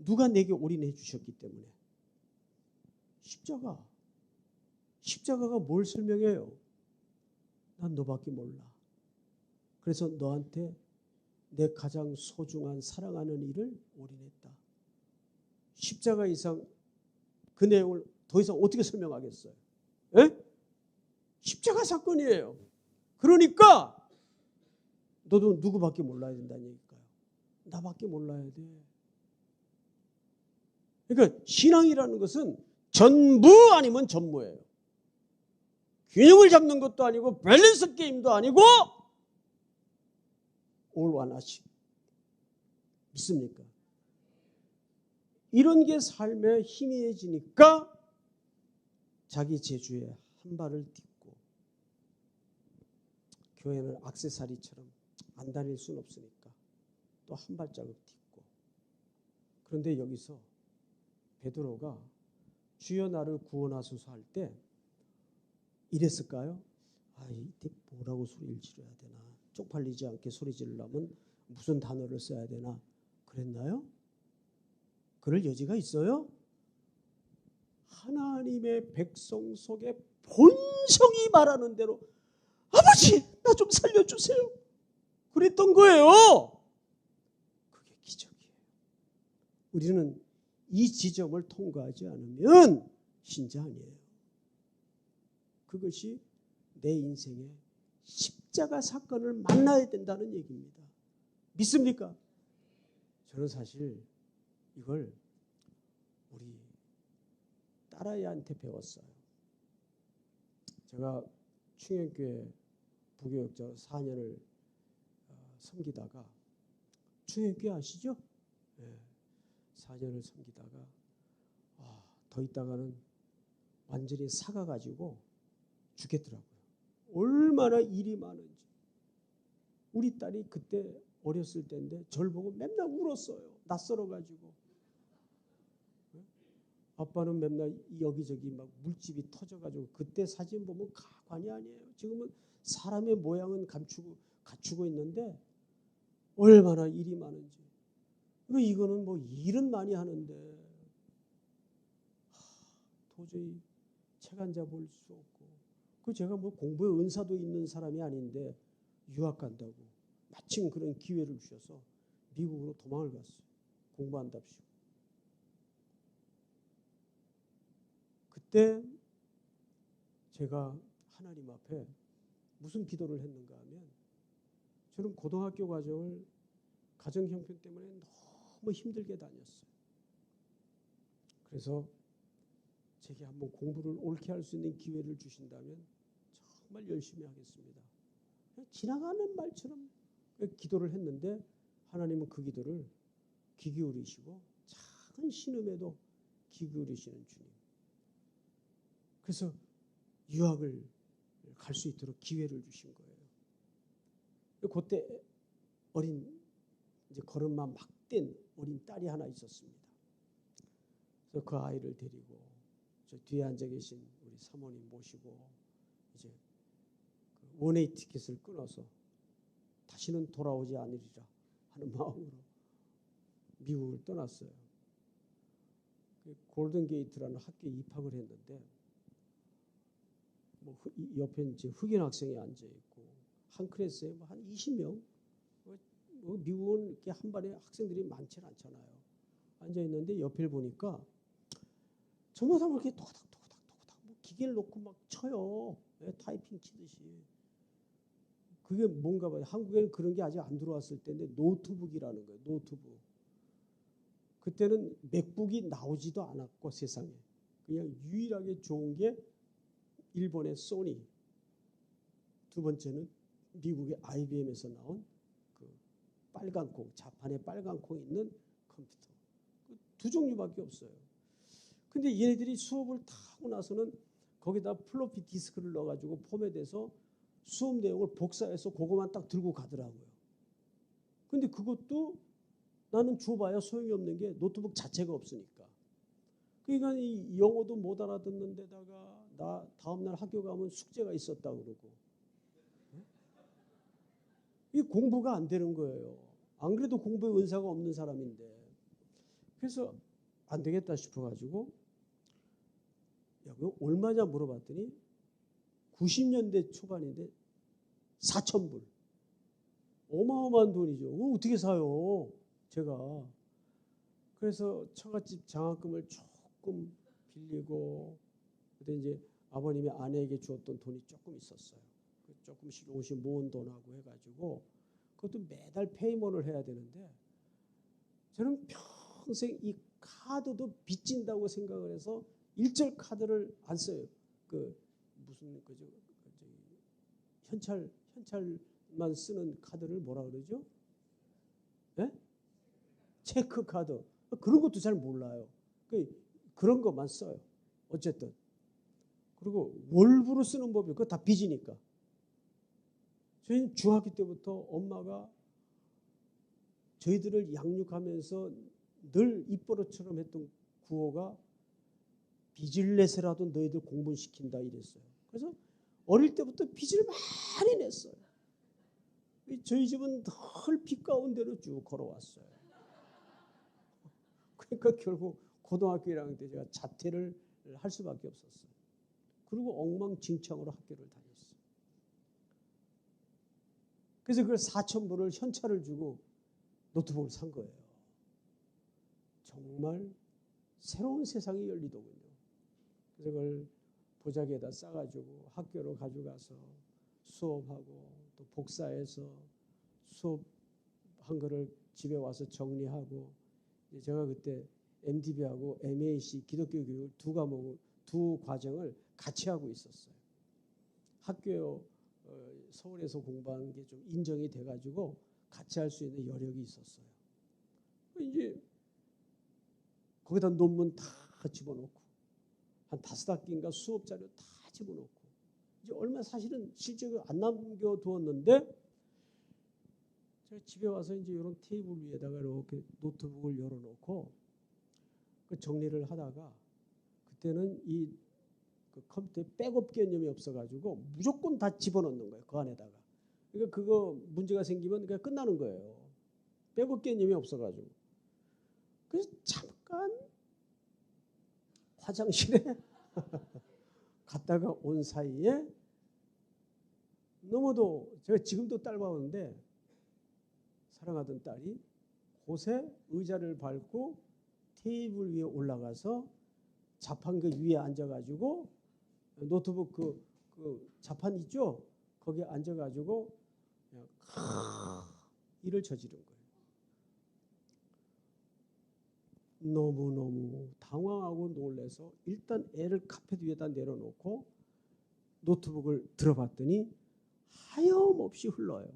누가 내게 올인해 주셨기 때문에. 십자가가 뭘 설명해요? 난 너밖에 몰라. 그래서 너한테 내 가장 소중한 사랑하는 일을 올인했다. 십자가 이상 그 내용을 더 이상 어떻게 설명하겠어요? 에? 십자가 사건이에요. 그러니까 너도 누구밖에 몰라야 된다는 얘기일까요? 나밖에 몰라야 돼. 그러니까 신앙이라는 것은 전부 아니면 전무예요. 균형을 잡는 것도 아니고 밸런스 게임도 아니고 올 완하시. 믿습니까? 이런 게 삶에 희미해지니까 자기 재주에 한 발을 딛고 교회는 액세서리처럼 안 다닐 수는 없으니까 또 한 발자국 딛고. 그런데 여기서 베드로가 주여 나를 구원하소서 할 때 이랬을까요? 이때 뭐라고 소리를 지르야 되나? 쪽팔리지 않게 소리 지르려면 무슨 단어를 써야 되나? 그랬나요? 그럴 여지가 있어요? 하나님의 백성 속에 본성이 말하는 대로 아버지 나 좀 살려주세요. 그랬던 거예요. 그게 기적이에요. 우리는 이 지점을 통과하지 않으면 신자 아니에요. 그것이 내 인생의 십자가 사건을 만나야 된다는 얘기입니다. 믿습니까? 저는 사실 이걸 우리 딸아이한테 배웠어요. 제가 충현교회 부교육자 4년을 섬기다가 충현교회 아시죠? 네, 4년을 섬기다가 더 있다가는 완전히 사가가지고 죽겠더라고요. 얼마나 일이 많은지. 우리 딸이 그때 어렸을 때인데 저를 보고 맨날 울었어요. 낯설어가지고. 아빠는 맨날 여기저기 막 물집이 터져가지고 그때 사진 보면 가관이 아니에요. 지금은 사람의 모양은 갖추고 있는데 얼마나 일이 많은지. 이거는 뭐 일은 많이 하는데 도저히 책 한 자 볼 수 없고. 제가 뭐 공부에 은사도 있는 사람이 아닌데 유학 간다고 마침 그런 기회를 주셔서 미국으로 도망을 갔어요. 공부한답시고. 그때 제가 하나님 앞에 무슨 기도를 했는가 하면 저는 고등학교 과정을 가정 형편 때문에 너무 힘들게 다녔어요. 그래서 제게 한번 공부를 옳게 할 수 있는 기회를 주신다면 정말 열심히 하겠습니다. 지나가는 말처럼 기도를 했는데 하나님은 그 기도를 귀 기울이시고 작은 신음에도 귀 기울이시는 주님. 그래서 유학을 갈 수 있도록 기회를 주신 거예요. 그때 이제 걸음마 막 뗀 어린 딸이 하나 있었습니다. 그래서 그 아이를 데리고 저 뒤에 앉아 계신 우리 사모님 모시고 이제 원웨이 티켓을 끊어서 다시는 돌아오지 않으리라 하는 마음으로 미국을 떠났어요. 골든게이트라는 학교에 입학을 했는데 뭐 옆에 이제 흑인 학생이 앉아 있고 한 클래스에 뭐 한 20명. 미국은 이렇게 한 반에 학생들이 많지 않잖아요. 앉아 있는데 옆을 보니까 전부 다 이렇게 토닥토닥 뭐 기계를 놓고 막 쳐요. 타이핑 치듯이. 그게 뭔가 봐요. 한국에는 그런 게 아직 안 들어왔을 때인데 노트북이라는 거예요. 노트북. 그때는 맥북이 나오지도 않았고 세상에. 그냥 유일하게 좋은 게 일본의 소니. 두 번째는 미국의 IBM에서 나온 그 빨간 콩, 자판에 빨간 콩 있는 컴퓨터. 두 종류밖에 없어요. 근데 얘네들이 수업을 다 하고 나서는 거기다 플로피 디스크를 넣어가지고 포맷해서 수업 내용을 복사해서 그거만 딱 들고 가더라고요. 근데 그것도 나는 줘봐야 소용이 없는 게 노트북 자체가 없으니까. 그러니까 이 영어도 못 알아듣는 데다가 나 다음날 학교 가면 숙제가 있었다 그러고. 이 공부가 안 되는 거예요. 안 그래도 공부에 은사가 없는 사람인데. 그래서 안 되겠다 싶어가지고 야, 그거 얼마냐 물어봤더니 90년대 초반인데 4,000불. 어마어마한 돈이죠. 그걸 어떻게 사요? 제가. 그래서 처갓집 장학금을 조금 빌리고, 그때 이제 아버님이 아내에게 주었던 돈이 조금 있었어요. 조금씩 조금씩 모은 돈하고 해가지고 그것도 매달 페이먼을 해야 되는데, 저는 평생 이 카드도 빚진다고 생각을 해서 일절 카드를 안 써요. 무슨 현찰만 쓰는 카드를 뭐라 그러죠? 네? 체크 카드. 그런 것도 잘 몰라요. 그런 것만 써요. 어쨌든. 그리고 월부로 쓰는 법이 그거 다 빚이니까. 저희는 중학교 때부터 엄마가 저희들을 양육하면서 늘 입버릇처럼 했던 구호가 빚을 내서라도 너희들 공부시킨다 이랬어요. 그래서 어릴 때부터 빚을 많이 냈어요. 저희 집은 늘 빚 가운데로 쭉 걸어왔어요. 그러니까 결국 고등학교 1학년 때 제가 자퇴를 할 수밖에 없었어요. 그리고 엉망진창으로 학교를 다녔어요. 그래서 그걸 4,000불을 현찰을 주고 노트북을 산 거예요. 정말 새로운 세상이 열리더군요. 그래서 그걸 보자기에다 싸가지고 학교로 가져가서 수업하고 또 복사해서 수업한 거를 집에 와서 정리하고, 제가 그때 MDB하고 MAC 기독교 교육 두 과정을 같이 하고 있었어요. 학교 서울에서 공부한 게 좀 인정이 돼가지고 같이 할 수 있는 여력이 있었어요. 이제 거기다 논문 다 집어넣고 한 5학기인가 수업 자료 다 집어넣고, 이제 얼마 사실은 실적을 안 남겨두었는데, 제가 집에 와서 이제 이런 테이블 위에다가 이렇게 노트북을 열어놓고 그 정리를 하다가, 그때는 그 컴퓨터에 백업 개념이 없어가지고 무조건 다 집어넣는 거예요. 그 안에다가. 그러니까 그거 문제가 생기면 그냥 끝나는 거예요. 백업 개념이 없어가지고. 그래서 잠깐 화장실에 갔다가 온 사이에 너무도, 제가 지금도 딸 봐오는데, 사랑하던 딸이 곳에 의자를 밟고 테이블 위에 올라가서 자판기 위에 앉아가지고 노트북 그 자판 있죠? 거기에 앉아가지고 그냥 일을 저지른 거예요. 너무너무 당황하고 놀라서 일단 애를 카펫 위에다 내려놓고 노트북을 들어봤더니 하염없이 흘러요.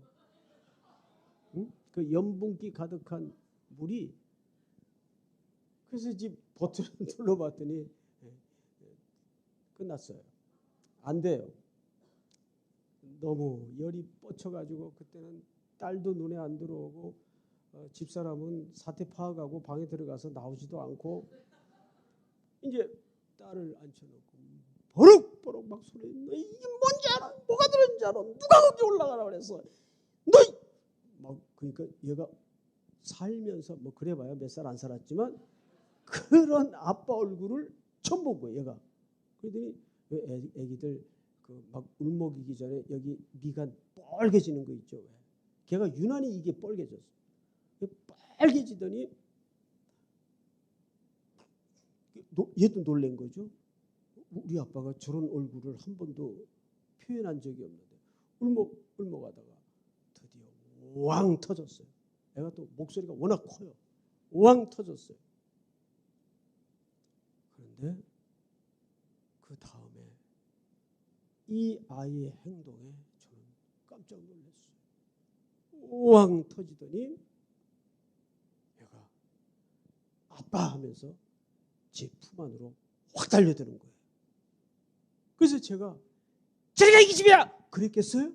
응? 그 염분기 가득한 물이. 그래서 이제 버튼을 눌러봤더니 끝났어요. 안 돼요. 너무 열이 뻗쳐가지고 그때는 딸도 눈에 안 들어오고 집사람은 사태 파악하고 방에 들어가서 나오지도 않고, 이제 딸을 앉혀놓고 버럭버럭 막 소리, 너 이게 뭔지 알아? 뭐가 들었는지 알아? 누가 거기 올라가라 그랬어? 너! 막 그러니까 얘가 살면서 뭐 그래봐야 몇 살 안 살았지만 그런 아빠 얼굴을 처음 본 거예요, 얘가. 그러더니 애기들 그 막 울먹이기 전에 여기 미간 뻘개지는 거 있죠. 걔가 유난히 이게 뻘개졌어. 빨개지더니 얘도 놀란 거죠. 우리 아빠가 저런 얼굴을 한 번도 표현한 적이 없는데 울먹하다가 드디어 왕 터졌어요. 애가 또 목소리가 워낙 커요. 왕 터졌어요. 그런데 그 다음에 이 아이의 행동에 저는 깜짝 놀랐어요. 왕 터지더니 얘가 아빠 하면서 제 품 안으로 확 달려드는 거예요. 그래서 제가 저리가 이 집이야! 그랬겠어요?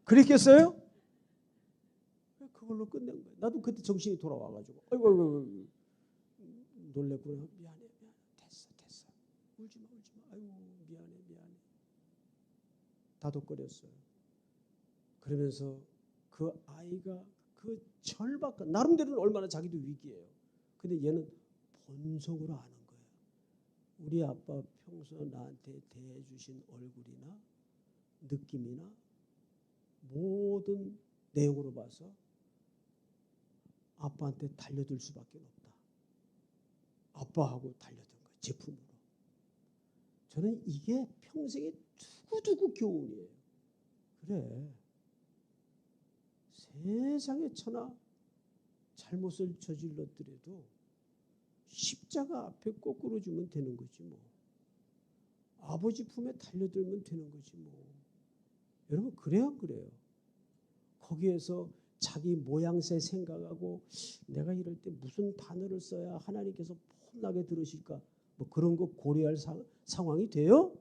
그랬겠어요? 그걸로 끝낸 거예요. 나도 그때 정신이 돌아와가지고 아이고 놀랬구나. 미안해. 됐어. 울지마. 아이고 미안해. 다독거렸어요. 그러면서 그 아이가 그 절박한, 나름대로는 얼마나 자기도 위기예요. 근데 얘는 본성으로 아는 거예요. 우리 아빠 평소 나한테 대해주신 얼굴이나 느낌이나 모든 내용으로 봐서 아빠한테 달려들 수밖에 없다. 아빠하고 달려든 거예요. 제품으로. 저는 이게 평생에 두고두고 교훈이에요. 그래. 세상에 천하 잘못을 저질렀더라도 십자가 앞에 거꾸로 주면 되는 거지 뭐. 아버지 품에 달려들면 되는 거지 뭐. 여러분 그래야 안 그래요? 거기에서 자기 모양새 생각하고 내가 이럴 때 무슨 단어를 써야 하나님께서 혼나게 들으실까? 뭐 그런 거 고려할 상황이 돼요?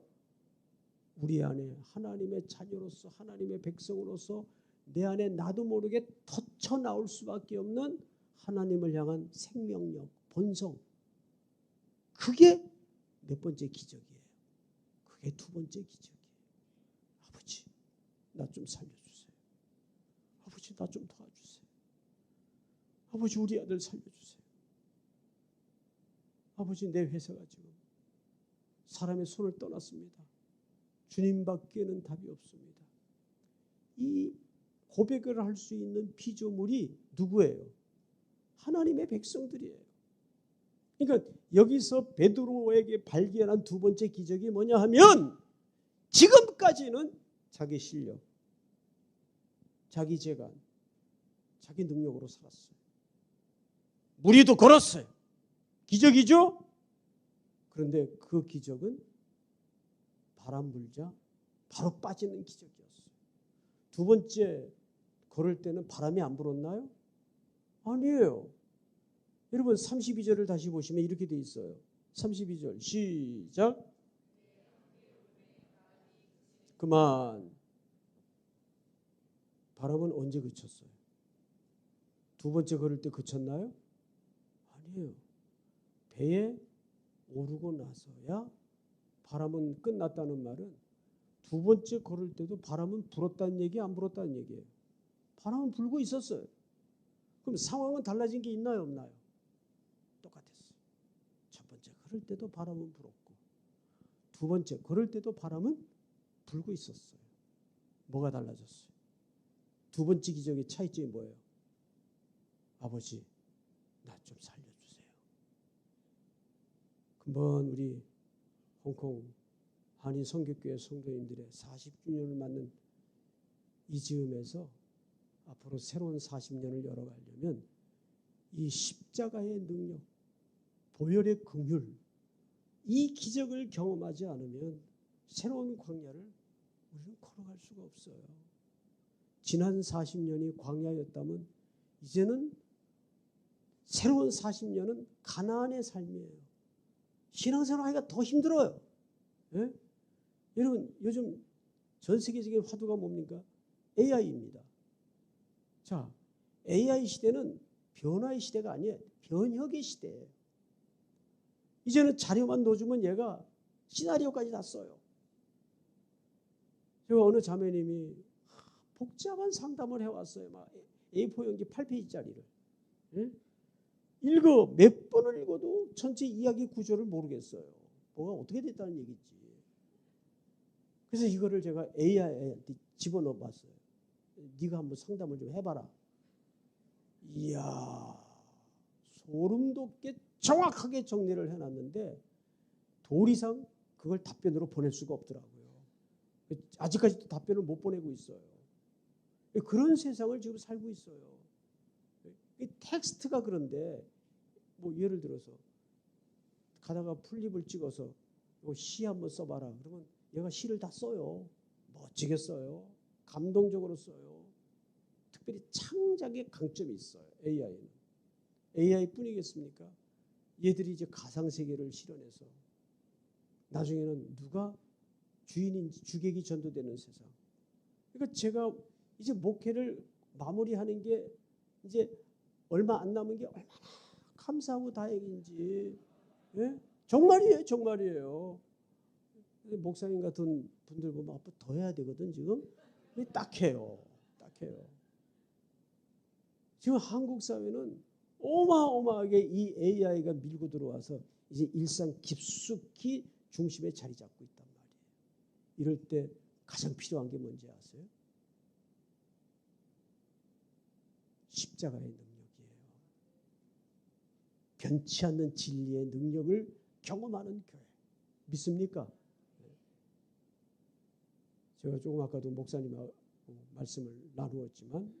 우리 안에 하나님의 자녀로서 하나님의 백성으로서 내 안에 나도 모르게 터쳐 나올 수밖에 없는 하나님을 향한 생명력, 본성. 그게 몇 번째 기적이에요. 그게 두 번째 기적이에요. 아버지, 나 좀 살려주세요. 아버지, 나 좀 도와주세요. 아버지, 우리 아들 살려주세요. 아버지, 내 회사가 지금 사람의 손을 떠났습니다. 주님밖에는 답이 없습니다. 이 고백을 할 수 있는 피조물이 누구예요? 하나님의 백성들이에요. 그러니까 여기서 베드로에게 발견한 두 번째 기적이 뭐냐 하면 지금까지는 자기 실력, 자기 재간, 자기 능력으로 살았어요. 무리도 걸었어요. 기적이죠? 그런데 그 기적은 바람 불자 바로 빠지는 기적이었어요. 두 번째 걸을 때는 바람이 안 불었나요? 아니에요. 여러분 32절을 다시 보시면 이렇게 돼 있어요. 32절 시작. 그만. 바람은 언제 그쳤어요? 두 번째 걸을 때 그쳤나요? 아니에요. 배에 오르고 나서야 바람은 끝났다는 말은 두 번째 걸을 때도 바람은 불었다는 얘기, 안 불었다는 얘기예요. 바람은 불고 있었어요. 그럼 상황은 달라진 게 있나요, 없나요? 똑같았어요. 첫 번째 걸을 때도 바람은 불었고 두 번째 걸을 때도 바람은 불고 있었어요. 뭐가 달라졌어요? 두 번째 기적의 차이점이 뭐예요? 아버지, 나 좀 살려주세요. 금번 우리 홍콩 한인 선교교회 성도님들의 40주년을 맞는 이 즈음에서 앞으로 새로운 40년을 열어가려면 이 십자가의 능력, 보혈의 긍휼, 이 기적을 경험하지 않으면 새로운 광야를 우리는 걸어갈 수가 없어요. 지난 40년이 광야였다면 이제는 새로운 40년은 가나안의 삶이에요. 신앙생활 하기가 더 힘들어요. 예? 여러분 요즘 전 세계적인 화두가 뭡니까? AI입니다. 자, AI 시대는 변화의 시대가 아니에요. 변혁의 시대예요. 이제는 자료만 넣어주면 얘가 시나리오까지 다 써요. 제가 어느 자매님이 복잡한 상담을 해왔어요. 막 A4 용지 8페이지짜리를. 예? 몇 번을 읽어도 전체 이야기 구조를 모르겠어요. 뭐가 어떻게 됐다는 얘기지. 그래서 이거를 제가 AI한테 집어넣어 봤어요. 네가 한번 상담을 좀 해봐라. 이야, 소름 돋게 정확하게 정리를 해놨는데 도리상 그걸 답변으로 보낼 수가 없더라고요. 아직까지도 답변을 못 보내고 있어요. 그런 세상을 지금 살고 있어요. 이 텍스트가 그런데 뭐 예를 들어서 가다가 풀립을 찍어서 시 한번 써봐라. 그러면 얘가 시를 다 써요. 멋지게 써요. 감동적으로 써요. 특별히 창작의 강점이 있어요. AI는. AI뿐이겠습니까? 얘들이 이제 가상세계를 실현해서 나중에는 누가 주인인지 주객이 전도되는 세상. 그러니까 제가 이제 목회를 마무리하는 게 이제 얼마 안 남은 게 얼마나 감사하고 다행인지. 예? 정말이에요. 정말이에요. 목사님 같은 분들 보면 앞으로 더 해야 되거든 지금. 딱해요. 딱해요. 지금 한국 사회는 어마어마하게 이 AI가 밀고 들어와서 이제 일상 깊숙이 중심에 자리 잡고 있단 말이에요. 이럴 때 가장 필요한 게 뭔지 아세요? 십자가의 능력이에요. 변치 않는 진리의 능력을 경험하는 교회. 믿습니까? 제가 조금 아까도 목사님하고 말씀을 나누었지만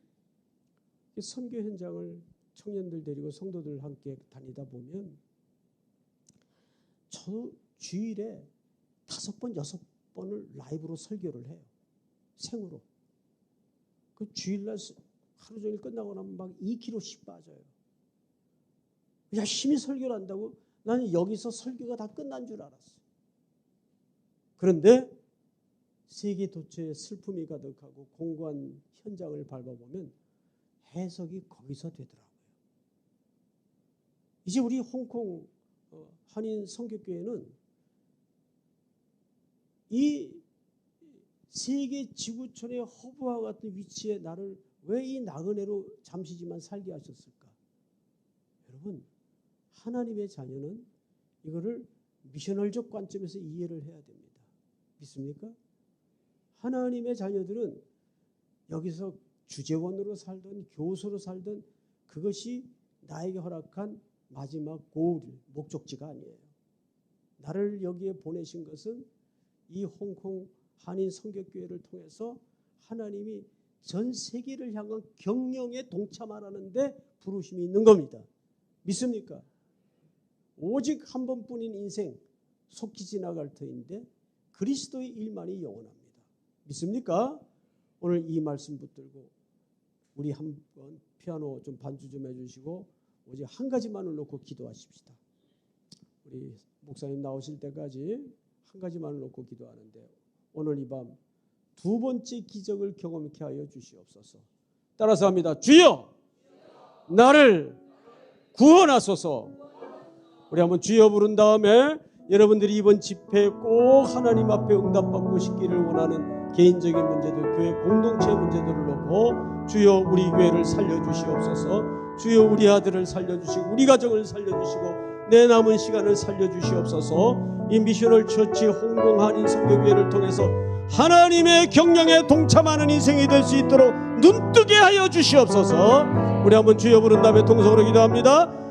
선교 현장을 청년들 데리고 성도들 함께 다니다 보면 저 주일에 5번, 6번을 라이브로 설교를 해요. 생으로. 그 주일날 하루 종일 끝나고 나면 막 2kg씩 빠져요. 열심히 설교를 한다고 나는 여기서 설교가 다 끝난 줄 알았어요. 그런데 세계 도처에 슬픔이 가득하고 공고한 현장을 밟아보면 해석이 거기서 되더라고요. 이제 우리 홍콩 한인 선교교회는 이 세계 지구촌의 허브와 같은 위치에 나를 왜 이 나그네로 잠시지만 살게 하셨을까? 여러분, 하나님의 자녀는 이거를 미셔널적 관점에서 이해를 해야 됩니다. 믿습니까? 하나님의 자녀들은 여기서 주재원으로 살든 교수로 살든 그것이 나에게 허락한 마지막 고을, 목적지가 아니에요. 나를 여기에 보내신 것은 이 홍콩 한인 선교교회를 통해서 하나님이 전 세계를 향한 경영에 동참하라는 데 부르심이 있는 겁니다. 믿습니까? 오직 한 번뿐인 인생 속히 지나갈 터인데 그리스도의 일만이 영원합니다. 믿습니까? 오늘 이 말씀 붙들고 우리 한번 피아노 좀 반주 좀 해주시고 오직 한 가지만을 놓고 기도하십시다. 우리 목사님 나오실 때까지 한 가지만을 놓고 기도하는데 오늘 이 밤 2번째 기적을 경험케 하여 주시옵소서. 따라서 합니다. 주여 나를 구원하소서. 우리 한번 주여 부른 다음에 여러분들이 이번 집회에 꼭 하나님 앞에 응답받고 싶기를 원하는 개인적인 문제들, 교회 공동체 문제들을 놓고 주여 우리 교회를 살려주시옵소서. 주여 우리 아들을 살려주시고 우리 가정을 살려주시고 내 남은 시간을 살려주시옵소서. 이 미셔널 처치 홍콩 한인 선교교회를 통해서 하나님의 경영에 동참하는 인생이 될 수 있도록 눈뜨게 하여 주시옵소서. 우리 한번 주여 부른 다음에 통성으로 기도합니다.